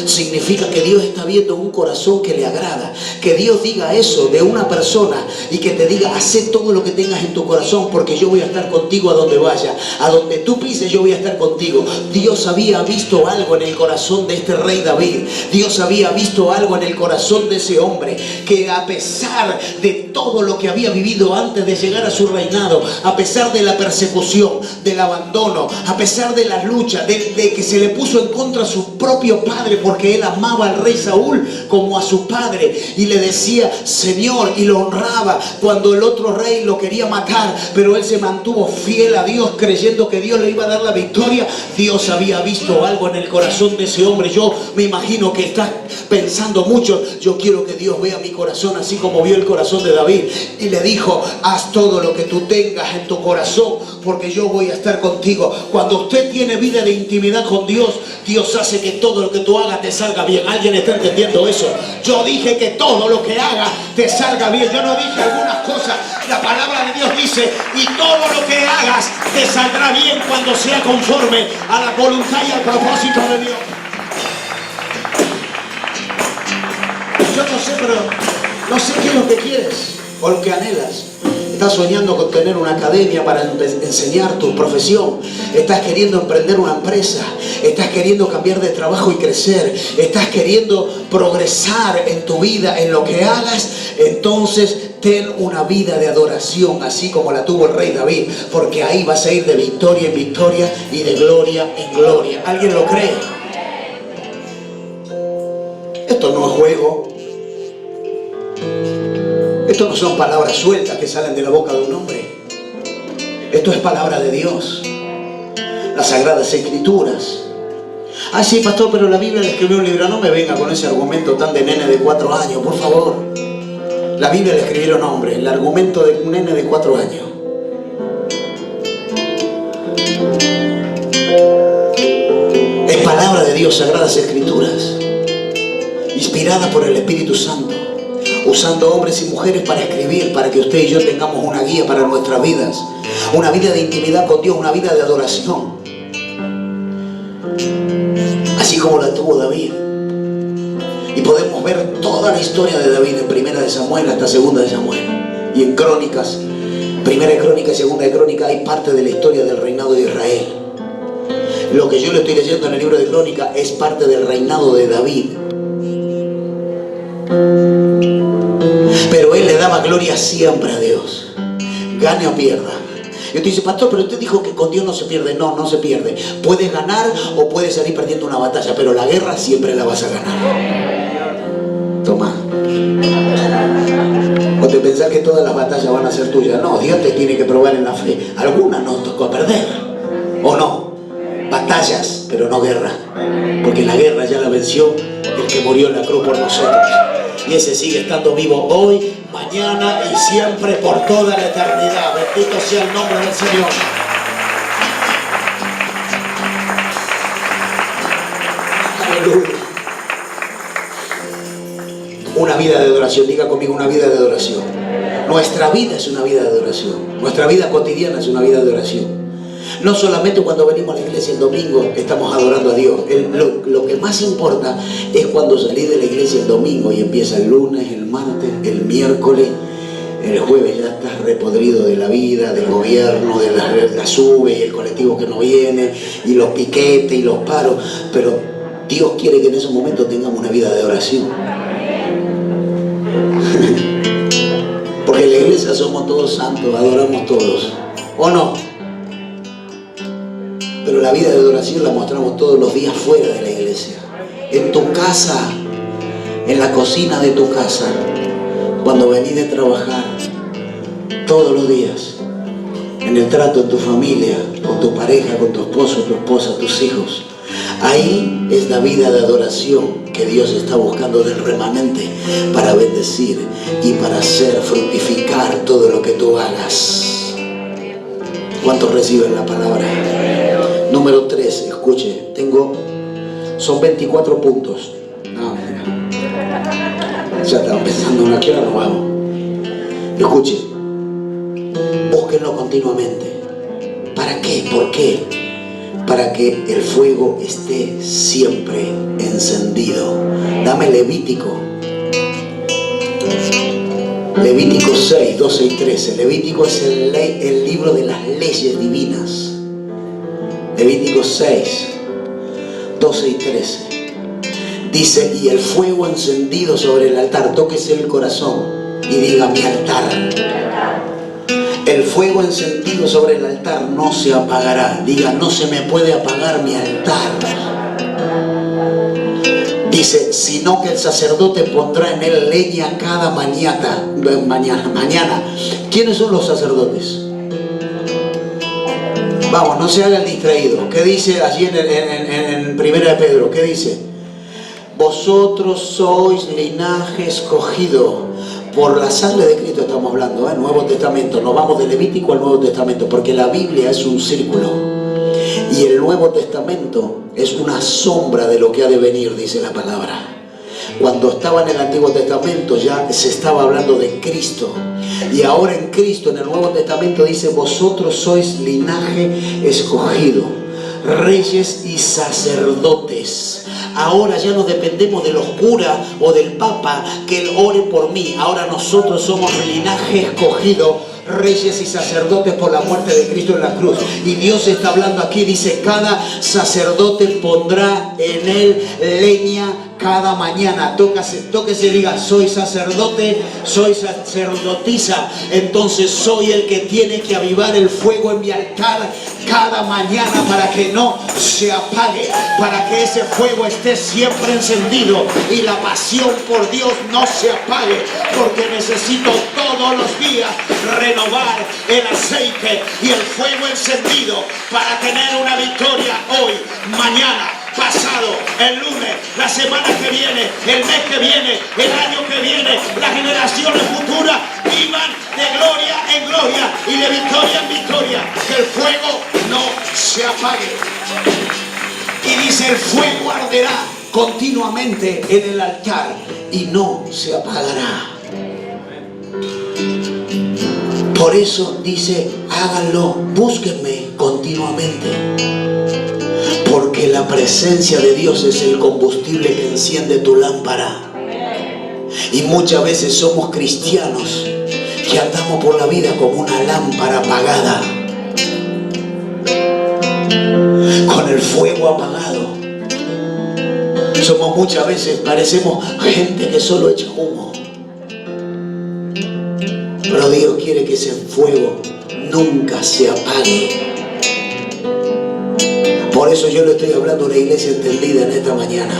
significa que Dios está viendo un corazón que le agrada. Que Dios diga eso de una persona y que te diga: haz todo lo que tengas en tu corazón, porque yo voy a estar contigo a donde vaya, a donde tú pises yo voy a estar contigo. Dios había visto algo en el corazón de este rey David. Dios había visto algo en el corazón de ese hombre, que a pesar de todo lo que había vivido antes de llegar a su reinado, a pesar de la persecución, del abandono, a pesar de la lucha, de que se le puso en contra a su propio padre, porque él amaba al rey Saúl como a su padre y le decía Señor, y lo honraba cuando el otro rey lo quería matar, pero él se mantuvo fiel a Dios, creyendo que Dios le iba a dar la victoria. Dios había visto algo en el corazón de ese hombre. Yo me imagino que estás pensando mucho: yo quiero que Dios vea mi corazón así como vio el corazón de David. Y le dijo: haz todo lo que tú tengas en tu corazón, porque yo voy a estar contigo. Cuando usted tiene vida de intimidad con Dios, Dios hace que todo lo que tú hagas te salga bien. ¿Alguien está entendiendo eso? Yo dije que todo lo que hagas te salga bien. Yo no dije algunas cosas. La palabra de Dios dice: y todo lo que hagas te saldrá bien cuando sea conforme a la voluntad y al propósito de Dios. Yo no sé, pero no sé qué es lo que quieres o lo que anhelas. Estás soñando con tener una academia para enseñar tu profesión. Estás queriendo emprender una empresa. Estás queriendo cambiar de trabajo y crecer. Estás queriendo progresar en tu vida, en lo que hagas. Entonces ten una vida de adoración, así como la tuvo el rey David, porque ahí vas a ir de victoria en victoria y de gloria en gloria. ¿Alguien lo cree? Esto no es juego. Esto no son palabras sueltas que salen de la boca de un hombre. Esto es palabra de Dios. Las Sagradas Escrituras. Ah, sí, pastor, pero la Biblia le escribió un libro. No me venga con ese argumento tan de nene de 4 años, por favor. La Biblia le escribieron hombres. El argumento de un nene de 4 años. Es palabra de Dios, Sagradas Escrituras, inspirada por el Espíritu Santo, usando hombres y mujeres para escribir, para que usted y yo tengamos una guía para nuestras vidas, una vida de intimidad con Dios, una vida de adoración, así como la tuvo David. Y podemos ver toda la historia de David en Primera de Samuel hasta Segunda de Samuel. Y en Crónicas, Primera de Crónicas y Segunda de Crónicas, hay parte de la historia del reinado de Israel. Lo que yo le estoy leyendo en el libro de Crónicas es parte del reinado de David. Pero él le daba gloria siempre a Dios, gane o pierda. Y usted dice, pastor, pero usted dijo que con Dios no se pierde. No, no se pierde. Puedes ganar o puedes salir perdiendo una batalla, pero la guerra siempre la vas a ganar. Toma. O te pensás que todas las batallas van a ser tuyas. No, Dios te tiene que probar en la fe. Algunas nos tocó perder, ¿o no? Batallas, pero no guerra. Porque la guerra ya la venció el que murió en la cruz por nosotros. Y ese sigue estando vivo hoy, mañana y siempre por toda la eternidad. Bendito sea el nombre del Señor. Aleluya. Una vida de adoración. Diga conmigo, una vida de adoración. Nuestra vida es una vida de adoración. Nuestra vida cotidiana es una vida de adoración. No solamente cuando venimos a la iglesia el domingo estamos adorando a Dios. Lo que más importa es cuando salís de la iglesia el domingo y empieza el lunes, el martes, el miércoles, el jueves ya estás repodrido de la vida, del gobierno, de la SUBE y el colectivo que no viene, y los piquetes y los paros. Pero Dios quiere que en esos momentos tengamos una vida de oración. Porque en la iglesia somos todos santos, adoramos todos, ¿o no? Pero la vida de adoración la mostramos todos los días fuera de la iglesia. En tu casa, en la cocina de tu casa, cuando venís de trabajar, todos los días, en el trato en tu familia, con tu pareja, con tu esposo, tu esposa, tus hijos. Ahí es la vida de adoración que Dios está buscando del remanente para bendecir y para hacer fructificar todo lo que tú hagas. ¿Cuántos reciben la palabra? Número 3, escuche, son 24 puntos. No, ya estaba pensando, ¿a qué hora nos vamos? Escuche, búsquenlo continuamente. ¿Para qué? ¿Por qué? Para que el fuego esté siempre encendido. Dame Levítico. Levítico 6, 12 y 13. Levítico es el libro de las leyes divinas. Levítico 6, 12 y 13. Dice, y el fuego encendido sobre el altar, tóquese el corazón y diga, mi altar. El fuego encendido sobre el altar no se apagará. Diga, no se me puede apagar mi altar. Dice, sino que el sacerdote pondrá en él leña cada mañana. ¿Quiénes son los sacerdotes? Vamos, no se haga el distraído. ¿Qué dice allí en Primera de Pedro? ¿Qué dice? Vosotros sois linaje escogido. Por la sangre de Cristo estamos hablando, Nuevo Testamento. Nos vamos de Levítico al Nuevo Testamento, porque la Biblia es un círculo. Y el Nuevo Testamento es una sombra de lo que ha de venir, dice la palabra. Cuando estaba en el Antiguo Testamento ya se estaba hablando de Cristo. Y ahora en Cristo, en el Nuevo Testamento, dice, vosotros sois linaje escogido, reyes y sacerdotes. Ahora ya no dependemos de los curas o del Papa que él ore por mí. Ahora nosotros somos linaje escogido, reyes y sacerdotes por la muerte de Cristo en la cruz. Y Dios está hablando aquí, dice, cada sacerdote pondrá en él leña cada mañana. Tóquese y diga, soy sacerdote, soy sacerdotisa, entonces soy el que tiene que avivar el fuego en mi altar cada mañana para que no se apague, para que ese fuego esté siempre encendido y la pasión por Dios no se apague, porque necesito todos los días renovar el aceite y el fuego encendido para tener una victoria hoy, mañana, pasado, el lunes, la semana que viene, el mes que viene, el año que viene. Las generaciones futuras vivan de gloria en gloria y de victoria en victoria. Que el fuego no se apague. Y dice, el fuego arderá continuamente en el altar y no se apagará. Por eso dice, háganlo, búsquenme continuamente. Porque la presencia de Dios es el combustible que enciende tu lámpara. Y muchas veces somos cristianos que andamos por la vida como una lámpara apagada, con el fuego apagado. Somos muchas veces, parecemos gente que solo echa humo. Pero Dios quiere que ese fuego nunca se apague. Por eso yo le estoy hablando a una iglesia entendida en esta mañana.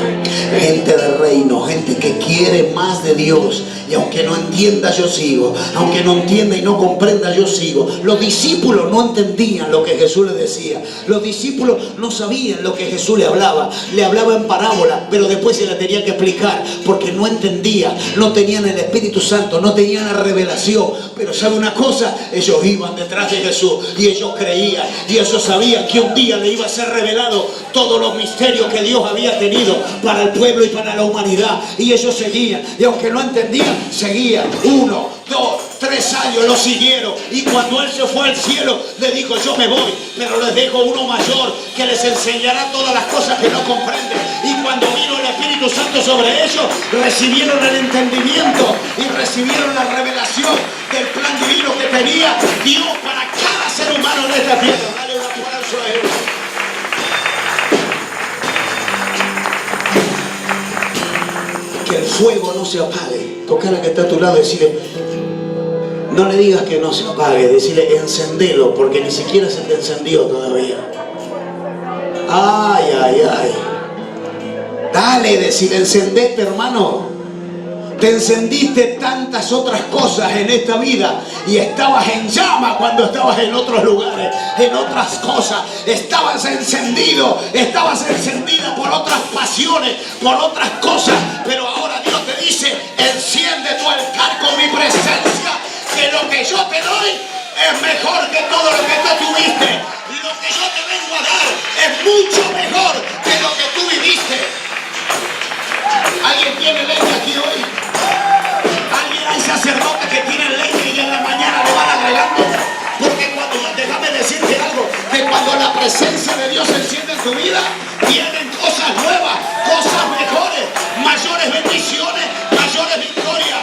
Gente de reino, gente que quiere más de Dios. Y aunque no entienda, yo sigo. Aunque no entienda y no comprenda, yo sigo. Los discípulos no entendían lo que Jesús les decía. Los discípulos no sabían lo que Jesús le hablaba. Le hablaba en parábola, pero después se la tenía que explicar porque no entendían. No tenían el Espíritu Santo, no tenían la revelación. Pero ¿sabe una cosa? Ellos iban detrás de Jesús y ellos creían. Y ellos sabían que un día le iba a ser revelado todos los misterios que Dios había tenido para el pueblo y para la humanidad. Y ellos seguían. Y aunque no entendían, seguían. 1, 2, 3 años lo siguieron. Y cuando Él se fue al cielo, le dijo: yo me voy, pero les dejo uno mayor que les enseñará todas las cosas que no comprenden. Y cuando vino el Espíritu Santo sobre ellos, recibieron el entendimiento y recibieron la revelación del plan divino que tenía Dios para cada ser humano en esta tierra. Dale un aplauso a Él. Que el fuego no se apague. Toca a la que está a tu lado y decirle: no le digas que no se apague, decirle: encendelo, porque ni siquiera se te encendió todavía. Ay, ay, ay. Dale, decirle: encendete, hermano. Te encendiste tantas otras cosas en esta vida y estabas en llama cuando estabas en otros lugares, en otras cosas. Estabas encendido, estabas encendida por otras pasiones, por otras cosas. Pero ahora Dios te dice: enciende tu altar con mi presencia, que lo que yo te doy es mejor que todo lo que tú tuviste. Lo que yo te vengo a dar es mucho mejor que lo que tú viviste. ¿Alguien tiene leña aquí hoy? ¿Alguien hay sacerdotes que tienen leña y en la mañana le van agregando? Porque déjame decirte algo, que cuando la presencia de Dios se enciende en tu vida, vienen cosas nuevas, cosas mejores, mayores bendiciones, mayores victorias.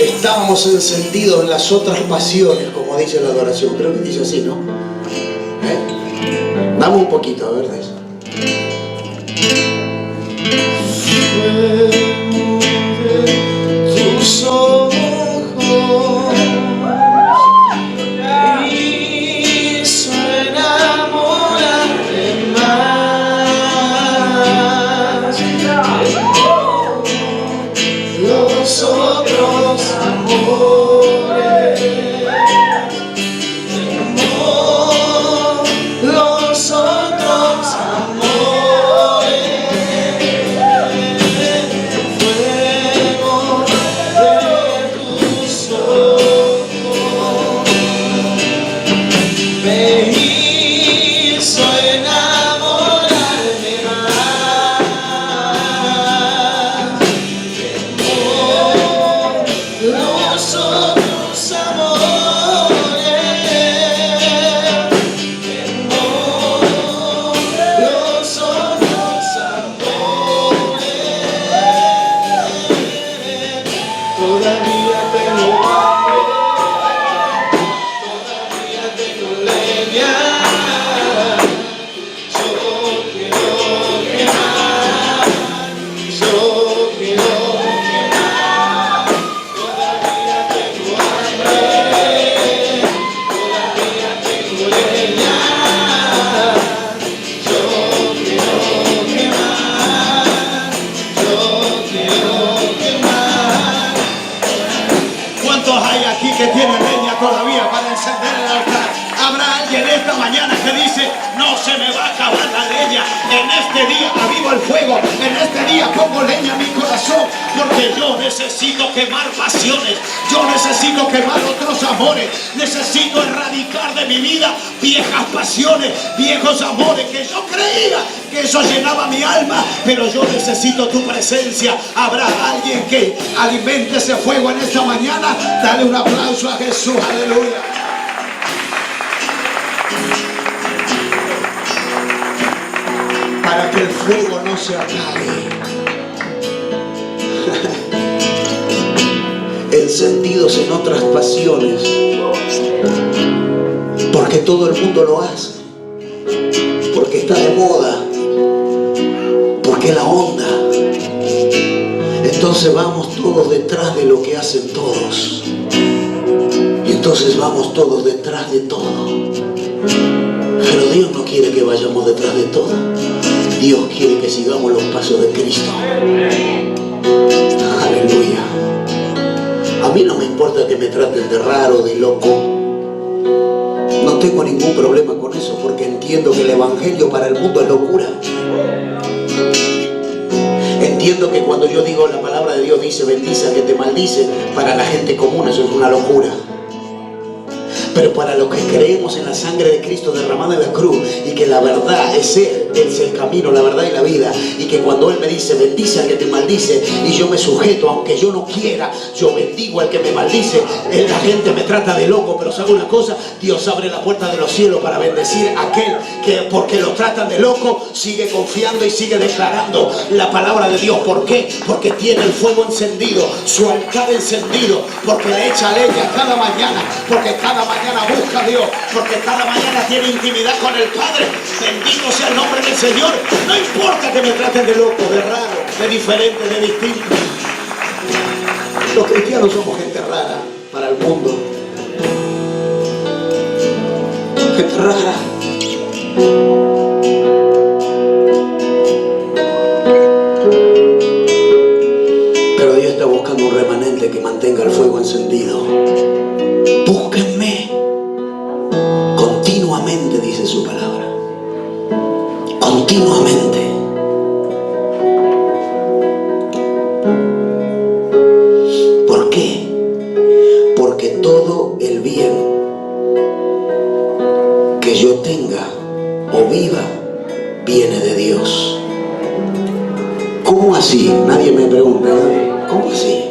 Estábamos encendidos en las otras pasiones, como dice la adoración. Creo que dice así, ¿no? Dame un poquito, a ver de eso. Tus ojos hizo enamorarte más los otros amores. Los otros amores, fuego de tus ojos me hizo enamorarme más. Los otros amores. Todavía tengo hambre, todavía tengo leña. Yo quiero quemar, yo quiero quemar. Todavía tengo hambre, todavía tengo leña. Yo quiero quemar, yo quiero quemar. ¿Cuántos hay aquí que tienen leña todavía para encender el altar? Habrá alguien esta mañana que dice: no se me va a acabar la leña. En este día avivo el fuego. En este día pongo leña en mi corazón. Porque yo necesito quemar pasiones. Yo necesito quemar otros amores. Necesito erradicar de mi vida viejas pasiones, viejos amores que yo creía que eso llenaba mi alma. Pero yo necesito tu presencia. Habrá alguien que alimente ese fuego en esta mañana. Dale un aplauso a Jesús. Aleluya. para que el fuego no se apague. Encendidos en otras pasiones, porque todo el mundo lo hace, porque está de moda, porque es la onda. Entonces vamos todos detrás de lo que hacen todos, y entonces vamos todos detrás de todo. Pero Dios no quiere que vayamos detrás de todo. Dios quiere que sigamos los pasos de Cristo. Aleluya. A mí no me importa que me traten de raro, de loco. No tengo ningún problema con eso, porque entiendo que el evangelio para el mundo es locura. Entiendo que cuando yo digo la palabra de Dios dice bendice al que te maldice, para la gente común eso es una locura. Pero para los que creemos en la sangre de Cristo derramada en la cruz, y que la verdad es Él es el camino, la verdad y la vida, y que cuando Él me dice bendice al que te maldice, y yo me sujeto aunque yo no quiera, yo bendigo al que me maldice, la gente me trata de loco, pero ¿sabe una cosa? Dios abre la puerta de los cielos para bendecir a aquel que porque lo tratan de loco sigue confiando y sigue declarando la palabra de Dios. ¿Por qué? Porque tiene el fuego encendido, su altar encendido, porque le echa leña cada mañana, porque cada mañana busca a Dios, porque cada mañana tiene intimidad con el Padre. Bendito sea el nombre del Señor. No importa que me traten de loco, de raro, de diferente, de distinto. Los cristianos somos gente rara para el mundo. Gente rara. Pero Dios está buscando un remanente que mantenga el fuego encendido. Búsquenme continuamente, dice su palabra. Continuamente. ¿Por qué? Porque todo el bien que yo tenga o viva viene de Dios. ¿Cómo así? Nadie me pregunta. ¿Cómo así?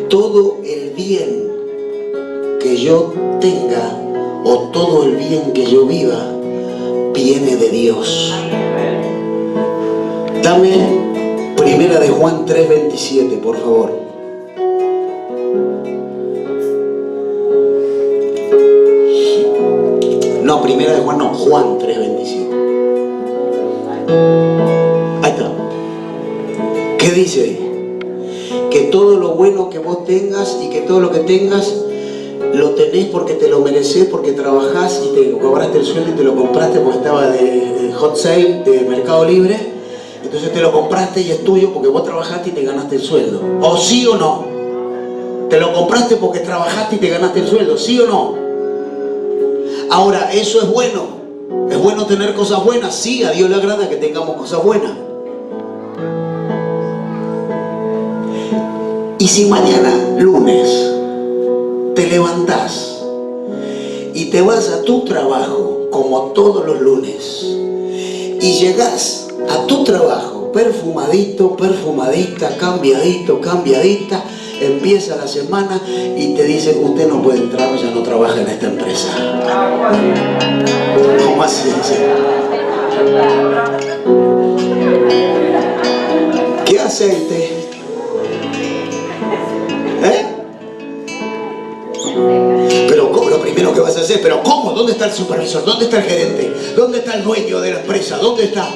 Todo el bien que yo tenga o todo el bien que yo viva viene de Dios. Dame Primera de Juan 3:27, por favor. No, Primera de Juan no, Juan 3:27. Ahí está. ¿Qué dice ahí? Que todo lo bueno que vos tengas y que todo lo que tengas lo tenés porque te lo mereces, porque trabajás y te cobraste el sueldo y te lo compraste porque estaba de hot sale, de Mercado Libre. Entonces te lo compraste y es tuyo porque vos trabajaste y te ganaste el sueldo. ¿O sí o no? Te lo compraste porque trabajaste y te ganaste el sueldo, ¿sí o no? Ahora, eso es bueno. ¿Es bueno tener cosas buenas? Sí, a Dios le agrada que tengamos cosas buenas. Y si mañana, lunes, te levantás y te vas a tu trabajo como todos los lunes y llegás a tu trabajo perfumadito, perfumadita, cambiadito, cambiadita, empieza la semana y te dicen usted no puede entrar, ya no trabaja en esta empresa. ¿Cómo así? ¿Qué aceite? Pero ¿cómo? Lo primero que vas a hacer, pero ¿cómo? ¿Dónde está el supervisor? ¿Dónde está el gerente? ¿Dónde está el dueño de la empresa? ¿Dónde está?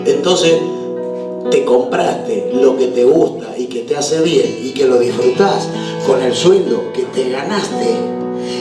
Entonces te compraste lo que te gusta y que te hace bien y que lo disfrutás con el sueldo que te ganaste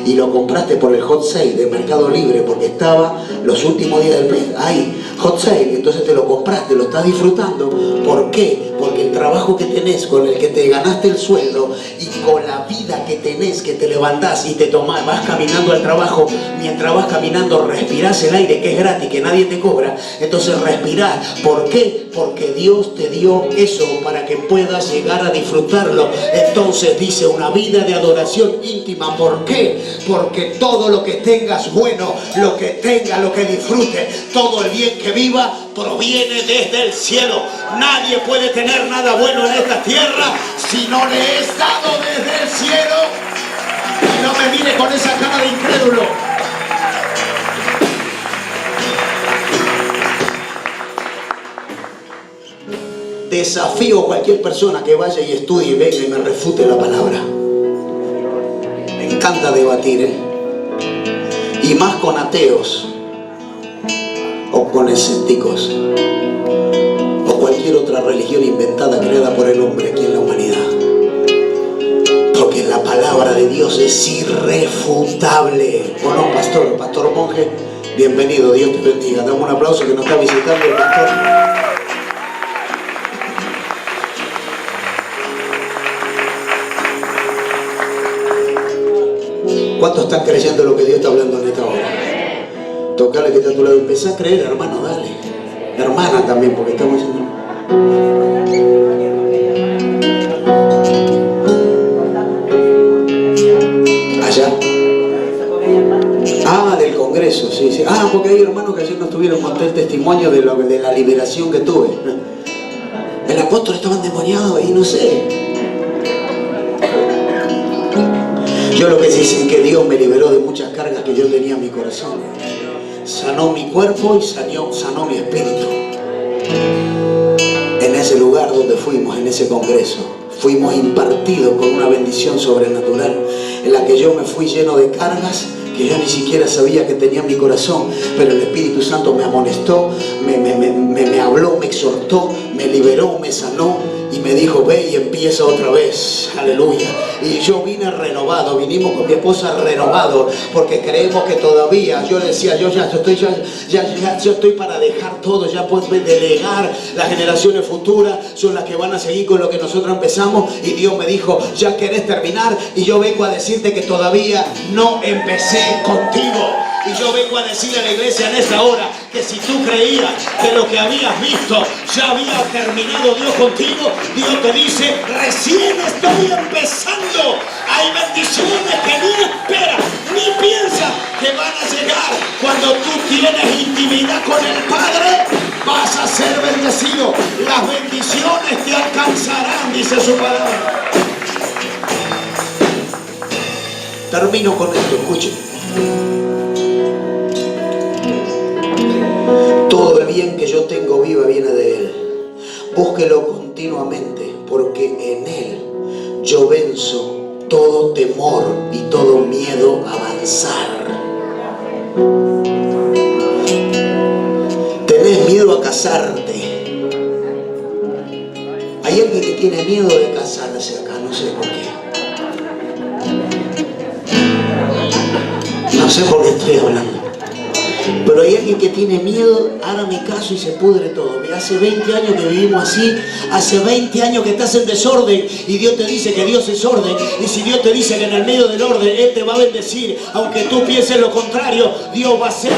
y lo compraste por el hot sale de Mercado Libre porque estaba los últimos días del mes ahí, hot sale, entonces te lo compraste, lo estás disfrutando. ¿Por qué? Porque el trabajo que tenés, con el que te ganaste el sueldo y con la vida que tenés, que te levantás y te tomás, vas caminando al trabajo, mientras vas caminando respirás el aire que es gratis, que nadie te cobra, entonces respirás. ¿Por qué? Porque Dios te dio eso para que puedas llegar a disfrutarlo. Entonces dice una vida de adoración íntima. ¿Por qué? Porque todo lo que tengas bueno, lo que tengas, lo que disfrutes, todo el bien que viva, proviene desde el cielo. Nadie puede tener nada bueno en esta tierra si no le es dado desde el cielo. Y no me mire con esa cara de incrédulo. desafío a cualquier persona que vaya y estudie y venga y me refute la palabra. Me encanta debatir, ¿eh? Y más con ateos o con escépticos o cualquier otra religión inventada, creada por el hombre aquí en la humanidad. Porque la palabra de Dios es irrefutable. Bueno, pastor monje, bienvenido, Dios te bendiga. Dame un aplauso que nos está visitando el pastor. ¿Cuántos están creyendo lo que Dios está hablando en esta hora? Tocale que está a tu lado. Empezá a creer, hermano, dale. Hermana también, porque estamos diciendo. Allá. Ah, del Congreso, sí, sí. Ah, porque hay hermanos que ayer no estuvieron conté el testimonio de la liberación que tuve. El apóstol estaba endemoniado y no sé. Yo lo que sé es que Dios me liberó de muchas cargas que yo tenía en mi corazón. Sanó mi cuerpo y sanó mi espíritu. En ese lugar donde fuimos, en ese congreso, fuimos impartidos con una bendición sobrenatural en la que yo me fui lleno de cargas que yo ni siquiera sabía que tenía en mi corazón, pero el Espíritu Santo me amonestó, me habló, me exhortó, me liberó, me sanó y me dijo, ve y empieza otra vez, aleluya. Y yo vine renovado, vinimos con mi esposa renovado, porque creemos que todavía, yo decía, yo estoy para dejar todo, ya puedo delegar. Las generaciones futuras son las que van a seguir con lo que nosotros empezamos, y Dios me dijo, ya querés terminar, y yo vengo a decirte que todavía no empecé contigo. Y yo vengo a decirle a la iglesia en esta hora que si tú creías que lo que habías visto ya había terminado Dios contigo, Dios te dice, recién estoy empezando. Hay bendiciones que ni esperas ni piensas que van a llegar. Cuando tú tienes intimidad con el Padre, vas a ser bendecido. Las bendiciones te alcanzarán, dice su palabra. Termino con esto, escuchen. Todo el bien que yo tengo viva viene de Él. Búsquelo continuamente, porque en Él yo venzo todo temor y todo miedo a avanzar. ¿Tenés miedo a casarte? Hay alguien que tiene miedo de casarse acá, no sé por qué. No sé por qué estoy hablando. Pero hay alguien que tiene miedo, haga mi caso y se pudre todo. Hace 20 años que vivimos así, hace 20 años que estás en desorden y Dios te dice que Dios es orden. Y si Dios te dice que en el medio del orden Él te va a bendecir, aunque tú pienses lo contrario, Dios va a hacer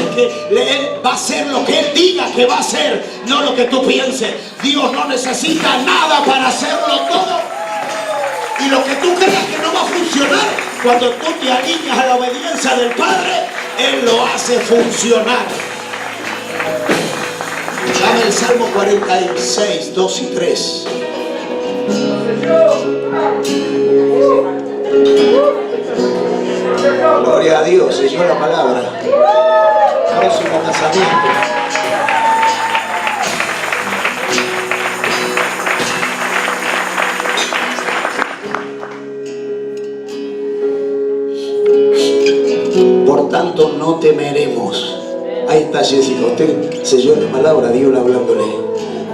Él va a hacer lo que Él diga que va a hacer, no lo que tú pienses. Dios no necesita nada para hacerlo todo. Y lo que tú creas que no va a funcionar, cuando tú te alineas a la obediencia del Padre, Él lo hace funcionar. Dame el Salmo 46, 2 y 3. Gloria a Dios, leyó la palabra. Próximo casamiento. Por tanto no temeremos. Ahí está Jessica, usted selló la palabra, Dios hablándole.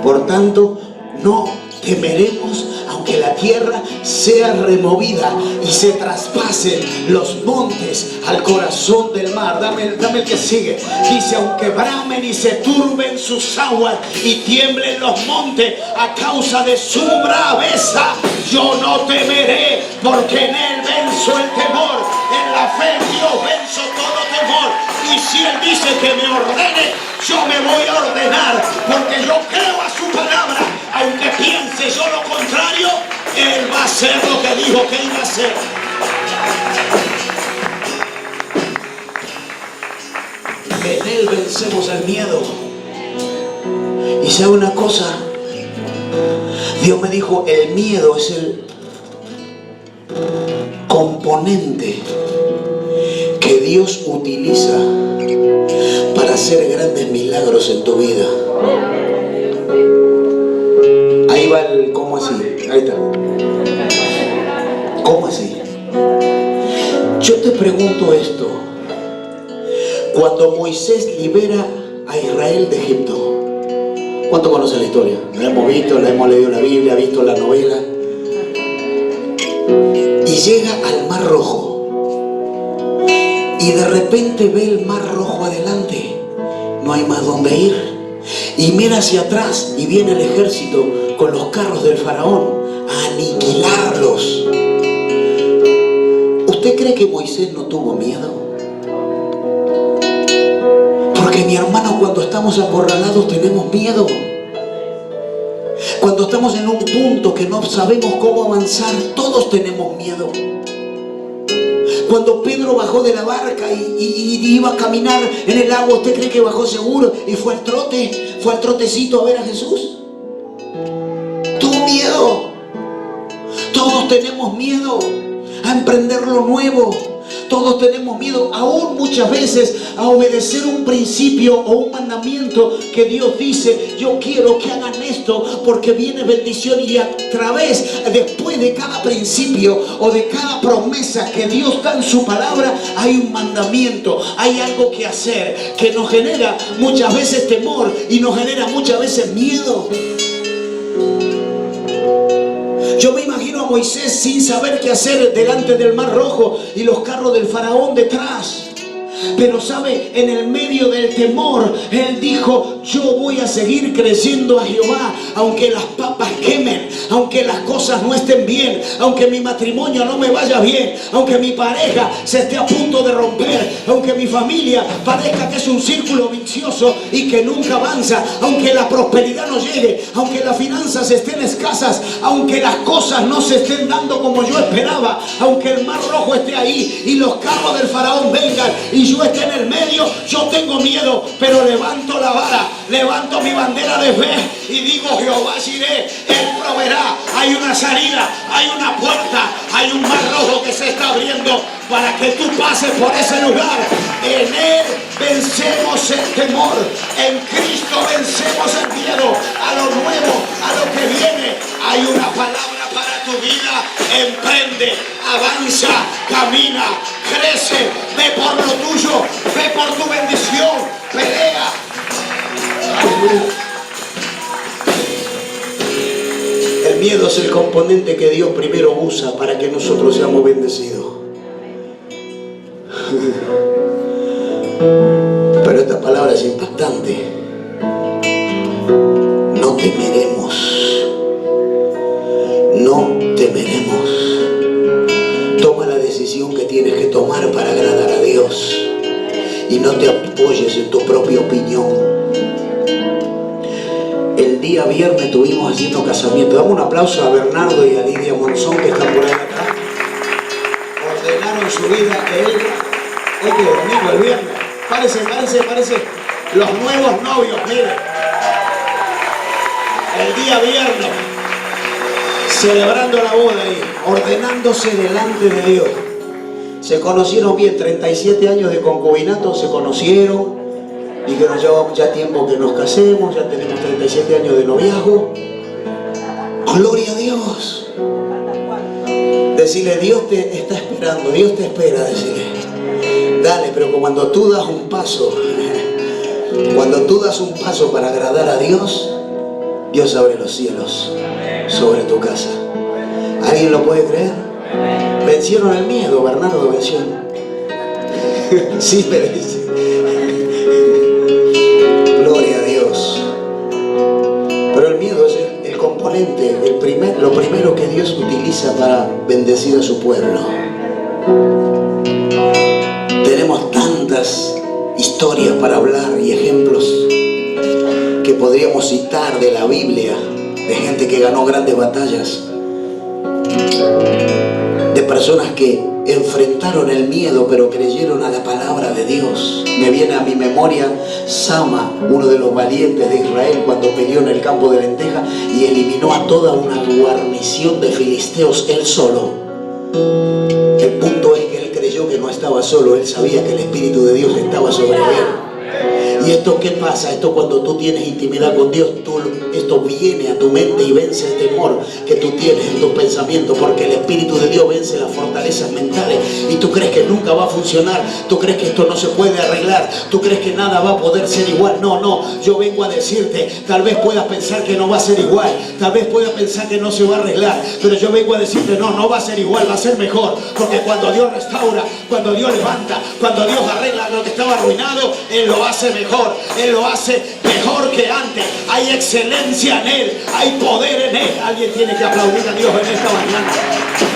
Por tanto no temeremos, aunque la tierra sea removida y se traspasen los montes al corazón del mar. Dame el que sigue. Dice, aunque bramen y se turben sus aguas y tiemblen los montes a causa de su braveza, yo no temeré, porque en Él venzo el temor. En la fe en Dios venzo todo temor. Y si Él dice que me ordene, yo me voy a ordenar, porque yo creo a su palabra. Aunque piense yo lo contrario, Él va a hacer lo que dijo que iba a hacer. En Él vencemos el miedo. Y sabe una cosa, Dios me dijo, el miedo es el componente que Dios utiliza para hacer grandes milagros en tu vida. Ahí va así? Ahí está. ¿Cómo así? Yo te pregunto esto. Cuando Moisés libera a Israel de Egipto, ¿cuánto conocen la historia? La hemos visto, la hemos leído en la Biblia, visto la novela. Y llega al Mar Rojo. Y de repente ve el Mar Rojo adelante. No hay más donde ir. Y mira hacia atrás y viene el ejército con los carros del faraón a aniquilarlos. ¿Usted cree que Moisés no tuvo miedo? Porque mi hermano, cuando estamos acorralados tenemos miedo. Cuando estamos en un punto que no sabemos cómo avanzar, todos tenemos miedo. Cuando Pedro bajó de la barca y iba a caminar en el agua, ¿usted cree que bajó seguro y fue al trote? ¿Fue al trotecito a ver a Jesús? Tuvo miedo. Todos tenemos miedo a emprender lo nuevo. Todos tenemos miedo, aún muchas veces, a obedecer un principio o un mandamiento que Dios dice: yo quiero que hagan esto porque viene bendición. Y a través, después de cada principio o de cada promesa que Dios da en su palabra, hay un mandamiento, hay algo que hacer que nos genera muchas veces temor y nos genera muchas veces miedo. Yo me imagino a Moisés sin saber qué hacer delante del Mar Rojo y los carros del faraón detrás. Pero sabe, en el medio del temor, él dijo: yo voy a seguir creyendo a Jehová, aunque las papas quemen, aunque las cosas no estén bien, aunque mi matrimonio no me vaya bien, aunque mi pareja se esté a punto de romper, aunque mi familia parezca que es un círculo vicioso y que nunca avanza, aunque la prosperidad no llegue, aunque las finanzas estén escasas, aunque las cosas no se estén dando como yo esperaba, aunque el Mar Rojo esté ahí y los carros del faraón vengan y yo esté en el medio, yo tengo miedo, pero levanto la vara, levanto mi bandera de fe y digo: Jehová Jireh, Él proveerá. Hay una salida, hay una puerta, hay un Mar Rojo que se está abriendo para que tú pases por ese lugar. En Él vencemos el temor, en Cristo vencemos el miedo a lo nuevo, a lo que viene. Hay una palabra para tu vida: emprende, avanza, camina, crece, ve por lo tuyo, ve por tu bendición, pelea. El miedo es el componente que Dios primero usa para que nosotros seamos bendecidos. Pero esta palabra es impactante. No temeremos. No temeremos. Toma la decisión que tienes que tomar para agradar a Dios y no te apoyes en tu propia opinión. El día viernes estuvimos haciendo casamiento. Damos un aplauso a Bernardo y a Lidia Monzón, que están por ahí acá. Ordenaron su vida él. Hoy que domingo, el viernes. Parece. Los nuevos novios, miren. El día viernes, celebrando la boda ahí, ordenándose delante de Dios. Se conocieron bien, 37 años de concubinato, se conocieron. Dijeron: llevamos ya tiempo que nos casemos, ya tenemos 37 años de noviazgo. Gloria a Dios. Decirle: Dios te está esperando, Dios te espera, decirle. Dale, pero cuando tú das un paso, para agradar a Dios, Dios abre los cielos sobre tu casa. ¿Alguien lo puede creer? Vencieron el miedo, Bernardo venció. Sí, pero dice. Gloria a Dios. Pero el miedo es el componente, lo primero que Dios utiliza para bendecir a su pueblo. Tenemos tantas historias para hablar y ejemplos que podríamos citar de la Biblia, de gente que ganó grandes batallas, de personas que enfrentaron el miedo pero creyeron a la palabra de Dios. Me viene a mi memoria Sama, uno de los valientes de Israel, cuando peleó en el campo de lenteja y eliminó a toda una guarnición de filisteos él solo. El punto es que él creyó que no estaba solo, él sabía que el Espíritu de Dios estaba sobre él. ¿Y esto qué pasa? Esto, cuando tú tienes intimidad con Dios, tú esto viene a tu mente y vence el temor que tú tienes en tus pensamientos, porque el Espíritu de Dios vence las fortalezas mentales. Y tú crees que nunca va a funcionar, tú crees que esto no se puede arreglar, tú crees que nada va a poder ser igual. No, yo vengo a decirte, tal vez puedas pensar que no va a ser igual, tal vez puedas pensar que no se va a arreglar, pero yo vengo a decirte, no va a ser igual, va a ser mejor, porque cuando Dios restaura, cuando Dios levanta, cuando Dios arregla lo que estaba arruinado, Él lo hace mejor, Él lo hace mejor que antes. Hay excelencia en Él, hay poder en Él. Alguien tiene que aplaudir a Dios en esta mañana.